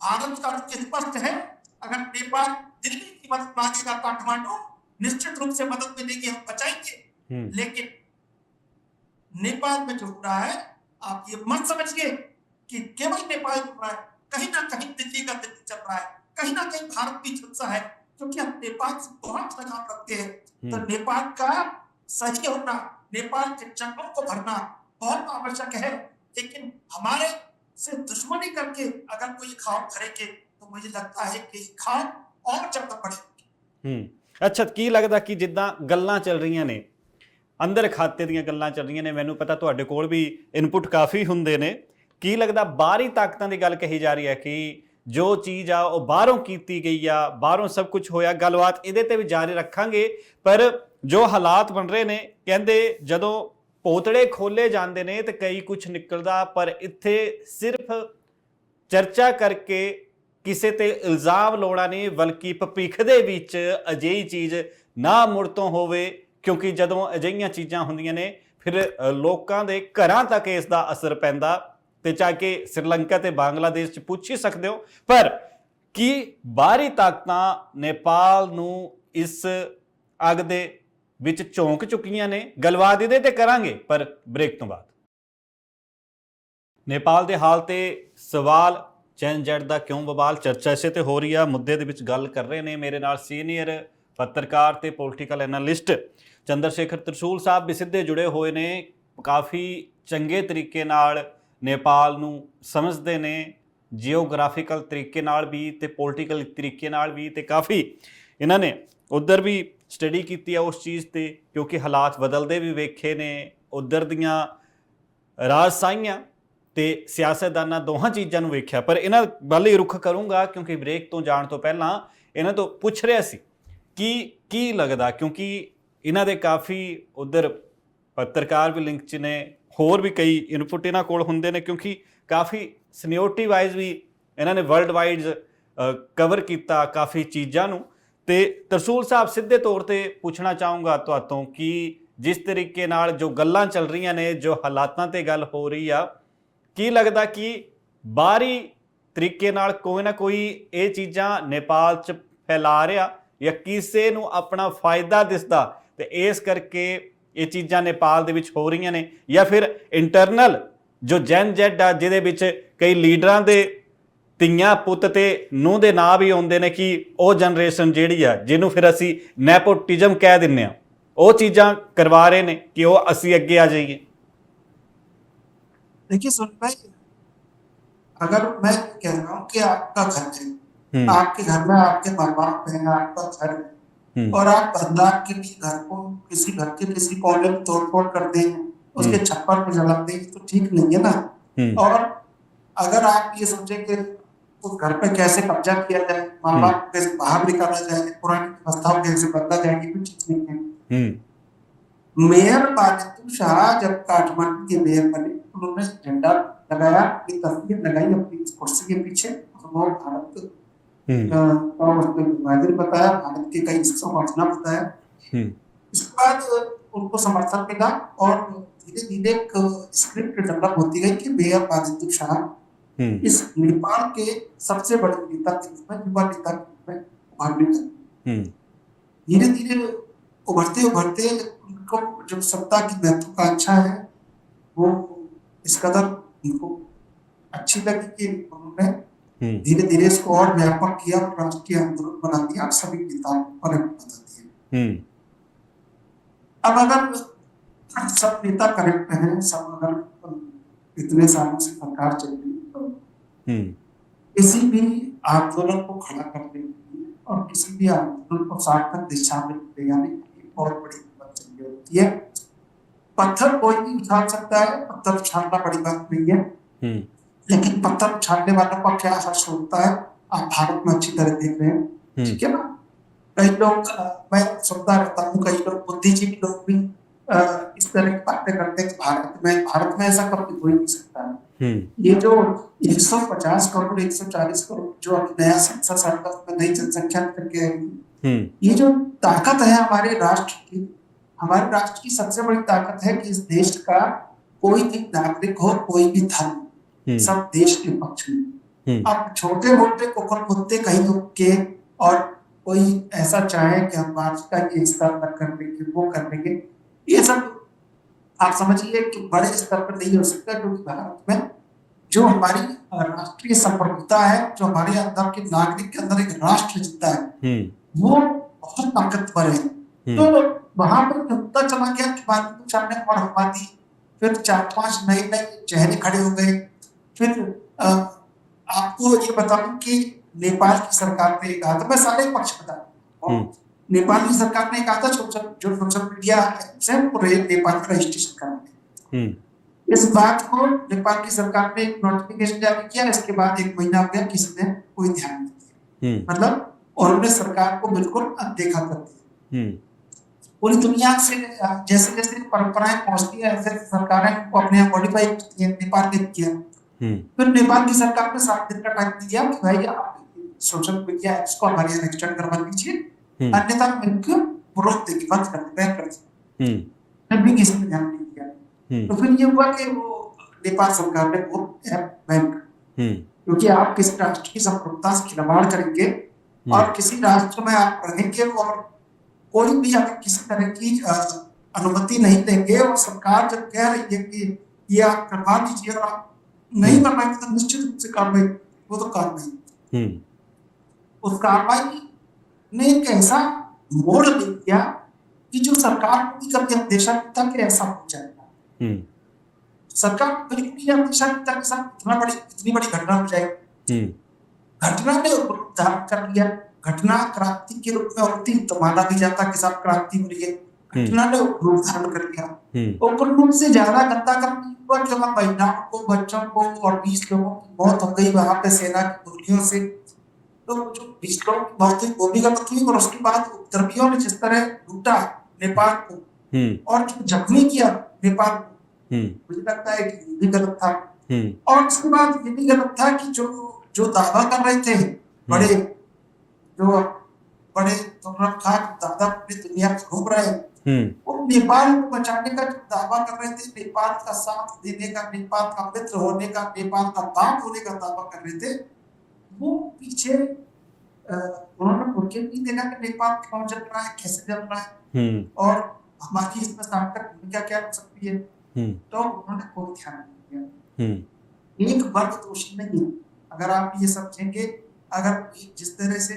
भारत का रुख स्पष्ट है, अगर नेपाल दिल्ली की मदद मांगेगा काठमांडू निश्चित रूप से मदद मिलेगी, हम बचाएंगे। लेकिन नेपाल में जो हो रहा है, आप ये मत समझिए कि केवल नेपाल हो रहा है, कहीं ना कहीं दिल्ली का दिल्ली चल रहा है, कहीं ना कहीं भारत भी झुलसा है, क्योंकि हम नेपाल से बहुत लगाव रखते हैं। तो नेपाल का सही होना, नेपाल के जंगलों को भरना बहुत आवश्यक है। लेकिन हमारे से दुश्मनी करके अगर कोई खाओ करेंगे तो मुझे लगता है कि खाओ और ज्यादा बढ़ेगी। अच्छा, ਕੀ ਲੱਗਦਾ ਕਿ ਜਿੱਦਾਂ ਗੱਲਾਂ ਚੱਲ ਰਹੀਆਂ ਨੇ, ਅੰਦਰ ਖਾਤੇ ਦੀਆਂ ਗੱਲਾਂ ਚੱਲ ਰਹੀਆਂ ਨੇ, ਮੈਨੂੰ ਪਤਾ ਤੁਹਾਡੇ ਕੋਲ ਵੀ ਇਨਪੁਟ ਕਾਫੀ ਹੁੰਦੇ ਨੇ, ਕੀ ਲੱਗਦਾ ਬਾਹਰੀ ਤਾਕਤਾਂ ਦੀ ਗੱਲ ਕਹੀ ਜਾ ਰਹੀ ਹੈ ਕਿ ਜੋ ਚੀਜ਼ ਆ ਉਹ ਬਾਹਰੋਂ ਕੀਤੀ ਗਈ ਆ, ਬਾਹਰੋਂ ਸਭ ਕੁਝ ਹੋਇਆ, ਗੱਲਬਾਤ ਇਹਦੇ ਤੇ ਵੀ ਜਾਰੀ ਰੱਖਾਂਗੇ। ਪਰ ਜੋ ਹਾਲਾਤ ਬਣ ਰਹੇ ਨੇ, ਕਹਿੰਦੇ ਜਦੋਂ ਪੋਤੜੇ ਖੋਲੇ ਜਾਂਦੇ ਨੇ ਤੇ ਕਈ ਕੁਝ ਨਿਕਲਦਾ, ਪਰ ਇੱਥੇ ਸਿਰਫ ਚਰਚਾ ਕਰਕੇ ਕਿਸੇ ਤੇ ਇਲਜ਼ਾਮ ਲਾਉਣਾ ਨਹੀਂ, ਬਲਕਿ ਭਵਿੱਖ ਦੇ ਵਿੱਚ ਅਜਿਹੀ ਚੀਜ਼ ਨਾ ਮੁੜ ਤੋਂ ਹੋਵੇ। ਕਿਉਂਕਿ ਜਦੋਂ ਅਜਿਹੀਆਂ ਚੀਜ਼ਾਂ ਹੁੰਦੀਆਂ ਨੇ ਫਿਰ ਲੋਕਾਂ ਦੇ ਘਰਾਂ ਤੱਕ ਇਸ ਦਾ ਅਸਰ ਪੈਂਦਾ, ਤੇ ਚਾਹੇ ਕਿ ਸ੍ਰੀਲੰਕਾ ਤੇ ਬੰਗਲਾਦੇਸ਼ 'ਚ ਪੁੱਛ ਹੀ ਸਕਦੇ ਹੋ। ਪਰ ਕੀ ਬਾਹਰੀ ਤਾਕਤਾਂ ਨੇਪਾਲ ਨੂੰ ਇਸ ਅੱਗ ਦੇ ਵਿੱਚ ਝੋਂਕ ਚੁੱਕੀਆਂ ਨੇ? ਗੱਲਬਾਤ ਇਹਦੇ ਤੇ ਕਰਾਂਗੇ, ਪਰ ਬ੍ਰੇਕ ਤੋਂ ਬਾਅਦ। ਨੇਪਾਲ ਦੇ ਹਾਲ ਤੇ ਸਵਾਲ, ਚੈਨ ਜੈਟ ਦਾ ਕਿਉਂ ਬਵਾਲ, ਚਰਚਾ ਇਸੇ ਤੇ ਹੋ ਰਹੀ ਆ, ਮੁੱਦੇ ਦੇ ਵਿੱਚ ਗੱਲ ਕਰ ਰਹੇ ਨੇ ਮੇਰੇ ਨਾਲ ਸੀਨੀਅਰ ਪੱਤਰਕਾਰ ਤੇ ਪੋਲੀਟੀਕਲ ਐਨਾਲਿਸਟ ਚੰਦਰਸ਼ੇਖਰ ਤ੍ਰਿਸ਼ੂਲ ਸਾਹਿਬ ਵੀ ਸਿੱਧੇ ਜੁੜੇ ਹੋਏ ਨੇ। ਕਾਫੀ ਚੰਗੇ ਤਰੀਕੇ ਨਾਲ ਨੇਪਾਲ ਨੂੰ ਸਮਝਦੇ ਨੇ, ਜਿਓਗ੍ਰਾਫਿਕਲ ਤਰੀਕੇ ਨਾਲ ਵੀ ਤੇ ਪੋਲੀਟੀਕਲ ਤਰੀਕੇ ਨਾਲ ਵੀ, ਤੇ ਕਾਫੀ ਇਹਨਾਂ ਨੇ ਉਧਰ ਵੀ ਸਟੱਡੀ ਕੀਤੀ ਆ ਉਸ ਚੀਜ਼ ਤੇ, ਕਿਉਂਕਿ ਹਾਲਾਤ ਬਦਲਦੇ ਵੀ ਵੇਖੇ ਨੇ, ਉਧਰ ਦੀਆਂ ਰਾਜਸ਼ਾਹੀਆਂ ਤੇ ਸਿਆਸਤਦਾਨਾਂ ਦੋਹਾਂ ਚੀਜ਼ਾਂ ਨੂੰ ਵੇਖਿਆ। ਪਰ ਇਹਨਾਂ ਵੱਲ ਹੀ ਰੁੱਖ ਕਰੂੰਗਾ ਕਿਉਂਕਿ ਬ੍ਰੇਕ ਤੋਂ ਜਾਣ ਤੋਂ ਪਹਿਲਾਂ ਇਹਨਾਂ ਤੋਂ ਪੁੱਛ ਰਿਹਾ ਸੀ ਕਿ ਕੀ ਲੱਗਦਾ, ਕਿਉਂਕਿ ਇਹਨਾਂ ਦੇ ਕਾਫੀ ਉਧਰ ਪੱਤਰਕਾਰ ਵੀ ਲਿੰਕ 'ਚ ਨੇ, ਹੋਰ ਵੀ ਕਈ ਇਨਪੁਟ ਇਹਨਾਂ ਕੋਲ ਹੁੰਦੇ ਨੇ, ਕਿਉਂਕਿ ਕਾਫੀ ਸੀਨੀਅਰਟੀ ਵਾਈਜ਼ ਵੀ ਇਹਨਾਂ ਨੇ ਵਰਲਡ ਵਾਈਡ ਕਵਰ ਕੀਤਾ ਕਾਫੀ ਚੀਜ਼ਾਂ ਨੂੰ। ਤੇ ਤਰਸੂਲ ਸਾਹਿਬ, ਸਿੱਧੇ ਤੌਰ ਤੇ ਪੁੱਛਣਾ ਚਾਹੂੰਗਾ ਤੁਹਾਤੋਂ ਕਿ ਜਿਸ ਤਰੀਕੇ ਨਾਲ ਜੋ ਗੱਲਾਂ ਚੱਲ ਰਹੀਆਂ ਨੇ, ਜੋ ਹਾਲਾਤਾਂ ਤੇ ਗੱਲ ਹੋ ਰਹੀ ਆ, ਕੀ ਲੱਗਦਾ ਕਿ ਬਾਹਰੀ ਤਰੀਕੇ ਨਾਲ ਕੋਈ ਨਾ ਕੋਈ ਇਹ ਚੀਜ਼ਾਂ ਨੇਪਾਲ 'ਚ ਫੈਲਾ ਰਿਹਾ, ਜਾਂ ਕਿਸੇ ਨੂੰ ਆਪਣਾ ਫਾਇਦਾ ਦਿਸਦਾ ਤੇ ਇਸ ਕਰਕੇ ਇਹ ਚੀਜ਼ਾਂ ਨੇਪਾਲ ਦੇ ਵਿੱਚ ਹੋ ਰਹੀਆਂ ਨੇ, ਜਾਂ ਫਿਰ ਇੰਟਰਨਲ ਜੋ ਜੈਨ ਜੈਡ ਆ ਜਿਹਦੇ ਵਿੱਚ ਕਈ ਲੀਡਰਾਂ ਦੇ ਧੀਆਂ ਪੁੱਤ ਤੇ ਨੂੰਹ ਦੇ ਨਾਂ ਵੀ ਆਉਂਦੇ ਨੇ ਕਿ ਉਹ ਜਨਰੇਸ਼ਨ ਜਿਹੜੀ ਆ ਜਿਹਨੂੰ ਫਿਰ ਅਸੀਂ ਨੈਪੋਟਿਜ਼ਮ ਕਹਿ ਦਿੰਦੇ ਆ, ਉਹ ਚੀਜ਼ਾਂ ਕਰਵਾ ਰਹੇ ਨੇ ਕਿ ਉਹ ਅਸੀਂ ਅੱਗੇ ਆ ਜਾਈਏ। देखिए सुन भाई, अगर मैं कह रहा हूँ कि आपका घर है, आपके घर में आपके माँ बाप है, आपका घर है, और आप बदलाव के लिए घर को किसी घर के किसी कोने में तोड़-फोड़ कर दें, उसके छप्पर पे जला दें, तो ठीक नहीं है ना। और अगर आप ये सोचे कि उस घर पे कैसे कब्जा किया जाए, माँ बाप को कैसे बाहर निकाला जाए, पुरानी व्यवस्थाओं कैसे बदला जाए, ये भी ठीक नहीं है। मेयर बाजितुर शाह जब काठमांडू के मेयर बने, उन्होंने झंडा लगाया, अपनी तस्वीर लगाई अपनी कुर्सी के पीछे, वो भारत का उसने विभाजन बताया, भारत के कई हिस्सों को अपना बताया। इसके बाद उनको समर्थन मिला और धीरे धीरे एक स्क्रिप्ट डेवलप होती गई कि मेयर बाजितुर शाह इस नेपाल के सबसे बड़े नेता के रूप में, युवा नेता के रूप में उभरने लगे। धीरे धीरे उभरते उभरते उनको जो सत्ता की महत्वाकांक्षा है वो इस कदर उनको अच्छी लगी कि उन्होंने धीरे धीरे इसको और व्यापक किया और राष्ट्रीय आंदोलन बना दिया, सभी नेताओं पर बता दिया। अब अगर सब नेता करेक्ट हैं, सब अगर इतने सालों से सरकार चल रही है, तो किसी भी आंदोलन को खड़ा करने के लिए और किसी भी आंदोलन को सार्थक दिशा में ले जाने के लिए बहुत बड़ी हिम्मत चाहिए होती है। पत्थर कोई भी उछाल सकता है, पत्थर उछालना बड़ी बात नहीं है, लेकिन पत्थर उछालने वालों का क्या हर्ष होता है आप भारत में अच्छी तरह देख रहे हैं, ठीक है ना। कई लोग, मैं सुनता रहता हूँ, कई लोग बुद्धिजीवी लोग भी इस तरह की बातें करते हैं कि भारत में ऐसा कभी हो ही नहीं सकता है। ये जो 150 करोड़ 140 करोड़ जो अभी नया सेंसस सर्कल में नई जनसंख्या करके आएगी, ये जो ताकत है हमारे राष्ट्र की सबसे बड़ी ताकत है कि इस देश का कोई भी नागरिक हो, कोई भी धर्म, सब देश के पक्ष में। अब छोटे मोटे कुकुर कुत्ते कहीं के और कोई ऐसा चाहे कि हम भारत का ये स्तर तक कर लेंगे, वो कर लेंगे, ये सब आप समझिए कि बड़े स्तर पर नहीं हो सकता, क्योंकि भारत में जो हमारी राष्ट्रीय संप्रभुता है, जो हमारे अंदर के नागरिक के अंदर एक राष्ट्र जीता है, वो बहुत ताकतवर है। तो वहां पर होता चला गया कि बाजितुर शाह ने और हवा दी, फिर 4-5 नए चेहरे खड़े हो गए। फिर आपको ये बताऊं कि नेपाल की सरकार ने कहा था, मैं सारे पक्ष बता रहा हूँ, नेपाल की सरकार ने कहा था जो सोशल मीडिया से नेपाल का रजिस्ट्रेशन कराने। इस बात को नेपाल की सरकार ने एक नोटिफिकेशन जारी किया, इसके बाद 1 महीना हो गया, किसी ने कोई ध्यान नहीं दिया, मतलब उन्होंने सरकार को बिल्कुल अनदेखा कर दिया। पूरी दुनिया से जैसे जैसे परंपराएं पहुंचती है, ऐसे सरकारें को अपने यहाँ मॉडिफाई करती है, नेपाल ने किया। फिर नेपाल की सरकार ने 7 दिन का टाइम दिया कि भाई आप सोशल मीडिया ऐप्स को हमारे यहाँ एक्सटेंड करवा दीजिए, अन्यथा इनको रोक देगी, बंद कर देगी, बैन कर देगी। तब भी किसी ने ध्यान नहीं दिया। तो फिर ये हुआ कि वो नेपाल सरकार ने वो ऐप बैन कर, क्योंकि आप किसी राष्ट्र की संप्रभुता से खिलवाड़ करेंगे और किसी राष्ट्र में आप रहेंगे और कोई भी अगर किसी तरह की अनुमति नहीं देंगे और सरकार जब कह रही है कि ये आप करवा दीजिए और आप नहीं करवाएंगे तो निश्चित रूप से कार्रवाई, वो तो कार्रवाई। उस कार्रवाई ने एक ऐसा मोड़ ले दिया कि जो सरकार को भी कभी अंदेशा नहीं था कि ऐसा हो जाएगा। सरकार को बिल्कुल ही अंदेशा नहीं था कि इतनी बड़ी घटना हो जाएगी। घटना ने रूप धारण कर लिया। घटना क्रांति के रूप में होती तो माना भी जाता कि सब क्रांति हुई है। घटना ने रूप धारण कर लिया। ओपन रूप से ज्यादा गंदा काम हुआ कि वहां महिलाओं को, बच्चों को और 20 लोगों की मौत हो गई वहां पे सेना की गोलियों से। तो जो 20 लोगों की मौत हुई वो भी गलत हुई, और उसके बाद उपद्रवियों ने जिस तरह लूटा नेपाल को और जो जख्मी किया नेपाल को, मुझे लगता है कि ये भी गलत था। और उसके बाद ये भी गलत था कि जो दावा कर रहे थे बड़े तुर्रम खां दादा पूरी दुनिया में घूम रहे हैं, वो नेपाल को बचाने का जो दावा कर रहे थे, नेपाल का साथ देने का, नेपाल का मित्र होने का, नेपाल का दाम होने का दावा कर रहे थे, वो पीछे उन्होंने खुद के भी देखा कि नेपाल क्यों चल रहा है, कैसे चल रहा है और हमारी इसमें सार्थक भूमिका क्या हो सकती है। तो उन्होंने कोई ध्यान नहीं दिया। एक वर्ग दोषी नहीं है। अगर आप ये समझेंगे, अगर जिस तरह से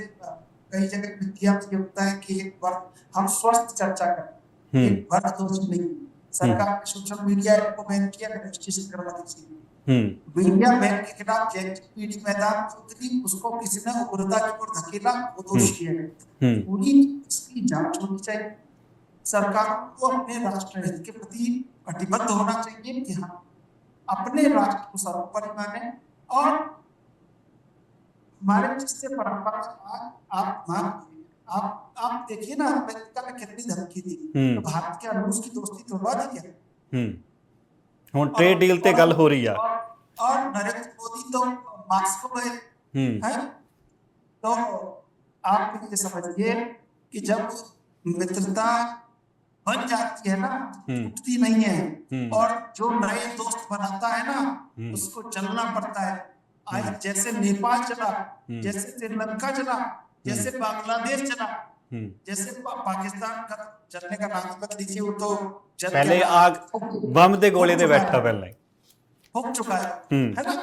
कई जगह मीडिया में ये होता है कि एक वर्ग, हम स्वस्थ चर्चा करें, एक वर्ग दोषी नहीं है। सरकार ने सोशल मीडिया को बैन किया, रजिस्ट्रेशन करवा दीजिए। मीडिया बैन के खिलाफ पीढ़ी मैदान में उतरी, उसको किसी ने उग्रता की ओर धकेला, वो दोषी है। पूरी इसकी जांच होनी चाहिए। सरकार को अपने राष्ट्र हित के प्रति कटिबद्ध होना चाहिए कि हम अपने राष्ट्र को सर्वोपरि माने, और हमारे जिससे परंपरा आप देखिए ना, अमेरिका ने कितनी धमकी दी, तो भारत के रूस की दोस्ती तोड़वा दी क्या? ਹੁਣ ट्रेड डील ते गल हो रही है और नरेंद्र मोदी तो मास्को गए हैं। तो आप ये समझिए कि जब मित्रता बन जाती है ना, टूटती नहीं है, और जो नए दोस्त बनाता है ना उसको चलना पड़ता है। आज जैसे नेपाल चला, जैसे श्रीलंका चला, जैसे बांग्लादेश चला, जैसे पाकिस्तान का चलने का नाम मत लीजिए, वो तो पहले आग बम दे गोले दे बैठा पहले फूक चुका है ना।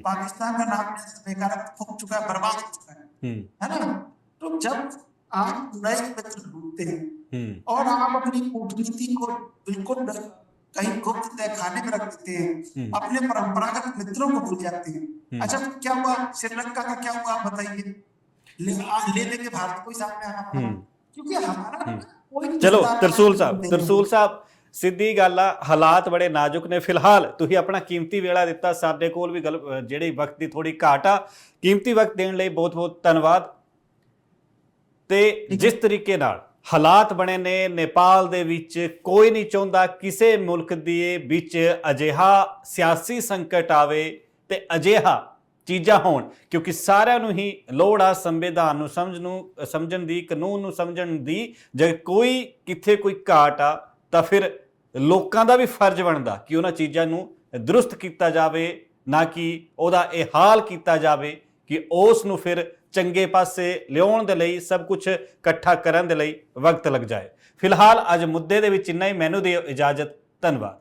पाकिस्तान का नाम बेकार फूक चुका है, बर्बाद हो चुका है ना। तो जब आप नए मित्र ढूंढते हैं और आप अपनी कूटनीति को बिल्कुल कहीं गुप्त तहखाने में रख देते हैं, अपने परंपरागत मित्रों को भूल जाते हैं। अच्छा, क्या हुआ श्रीलंका का, क्या हुआ बताइए? ले लेके भारत को ही सामने आना पड़ा, क्योंकि हमारा कोई। चलो ਤਰਸੂਲ ਸਾਹਿਬ ਸਿੱਧੀ ਗੱਲ ਆ, ਹਾਲਾਤ ਬੜੇ ਨਾਜ਼ੁਕ ਨੇ। ਫਿਲਹਾਲ ਤੁਸੀਂ ਆਪਣਾ ਕੀਮਤੀ ਵੇਲਾ ਦਿੱਤਾ, ਸਾਡੇ ਕੋਲ ਵੀ ਜਿਹੜੀ ਵਕਤ ਦੀ ਥੋੜੀ ਘਾਟ ਆ, ਕੀਮਤੀ ਵਕਤ ਦੇਣ ਲਈ ਬਹੁਤ ਬਹੁਤ ਧੰਨਵਾਦ। ਤੇ ਜਿਸ ਤਰੀਕੇ ਨਾਲ ਹਾਲਾਤ ਬਣੇ ਨੇ ਨੇਪਾਲ ਦੇ ਵਿੱਚ, ਕੋਈ ਨਹੀਂ ਚਾਹੁੰਦਾ ਕਿਸੇ ਮੁਲਕ ਦੇ ਵਿੱਚ ਅਜਿਹਾ ਸਿਆਸੀ ਸੰਕਟ ਆਵੇ ਤੇ ਅਜਿਹਾ ਚੀਜ਼ਾਂ ਹੋਣ, ਕਿਉਂਕਿ ਸਾਰਿਆਂ ਨੂੰ ਹੀ ਲੋੜ ਆ ਸੰਵਿਧਾਨ ਨੂੰ ਸਮਝਣ ਦੀ, ਕਾਨੂੰਨ ਨੂੰ ਸਮਝਣ ਦੀ। ਜੇ ਕੋਈ ਕਿੱਥੇ ਕੋਈ ਘਾਟ ਆ ਤਾਂ ਫਿਰ ਲੋਕਾਂ ਦਾ ਵੀ ਫਰਜ਼ ਬਣਦਾ ਕਿ ਉਹਨਾਂ ਚੀਜ਼ਾਂ ਨੂੰ ਦਰੁਸਤ ਕੀਤਾ ਜਾਵੇ, ਨਾ ਕਿ ਉਹਦਾ ਇਹ ਹਾਲ ਕੀਤਾ ਜਾਵੇ ਕਿ ਉਸ ਨੂੰ ਫਿਰ ਚੰਗੇ ਪਾਸੇ ਲਿਆਉਣ ਦੇ ਲਈ, ਸਭ ਕੁਝ ਇਕੱਠਾ ਕਰਨ ਦੇ ਲਈ ਵਕਤ ਲੱਗ ਜਾਏ। ਫਿਲਹਾਲ ਅੱਜ ਮੁੱਦੇ ਦੇ ਵਿੱਚ ਇੰਨਾ ਹੀ। ਮੈਨੂੰ ਦਿਓ ਇਜਾਜ਼ਤ। ਧੰਨਵਾਦ।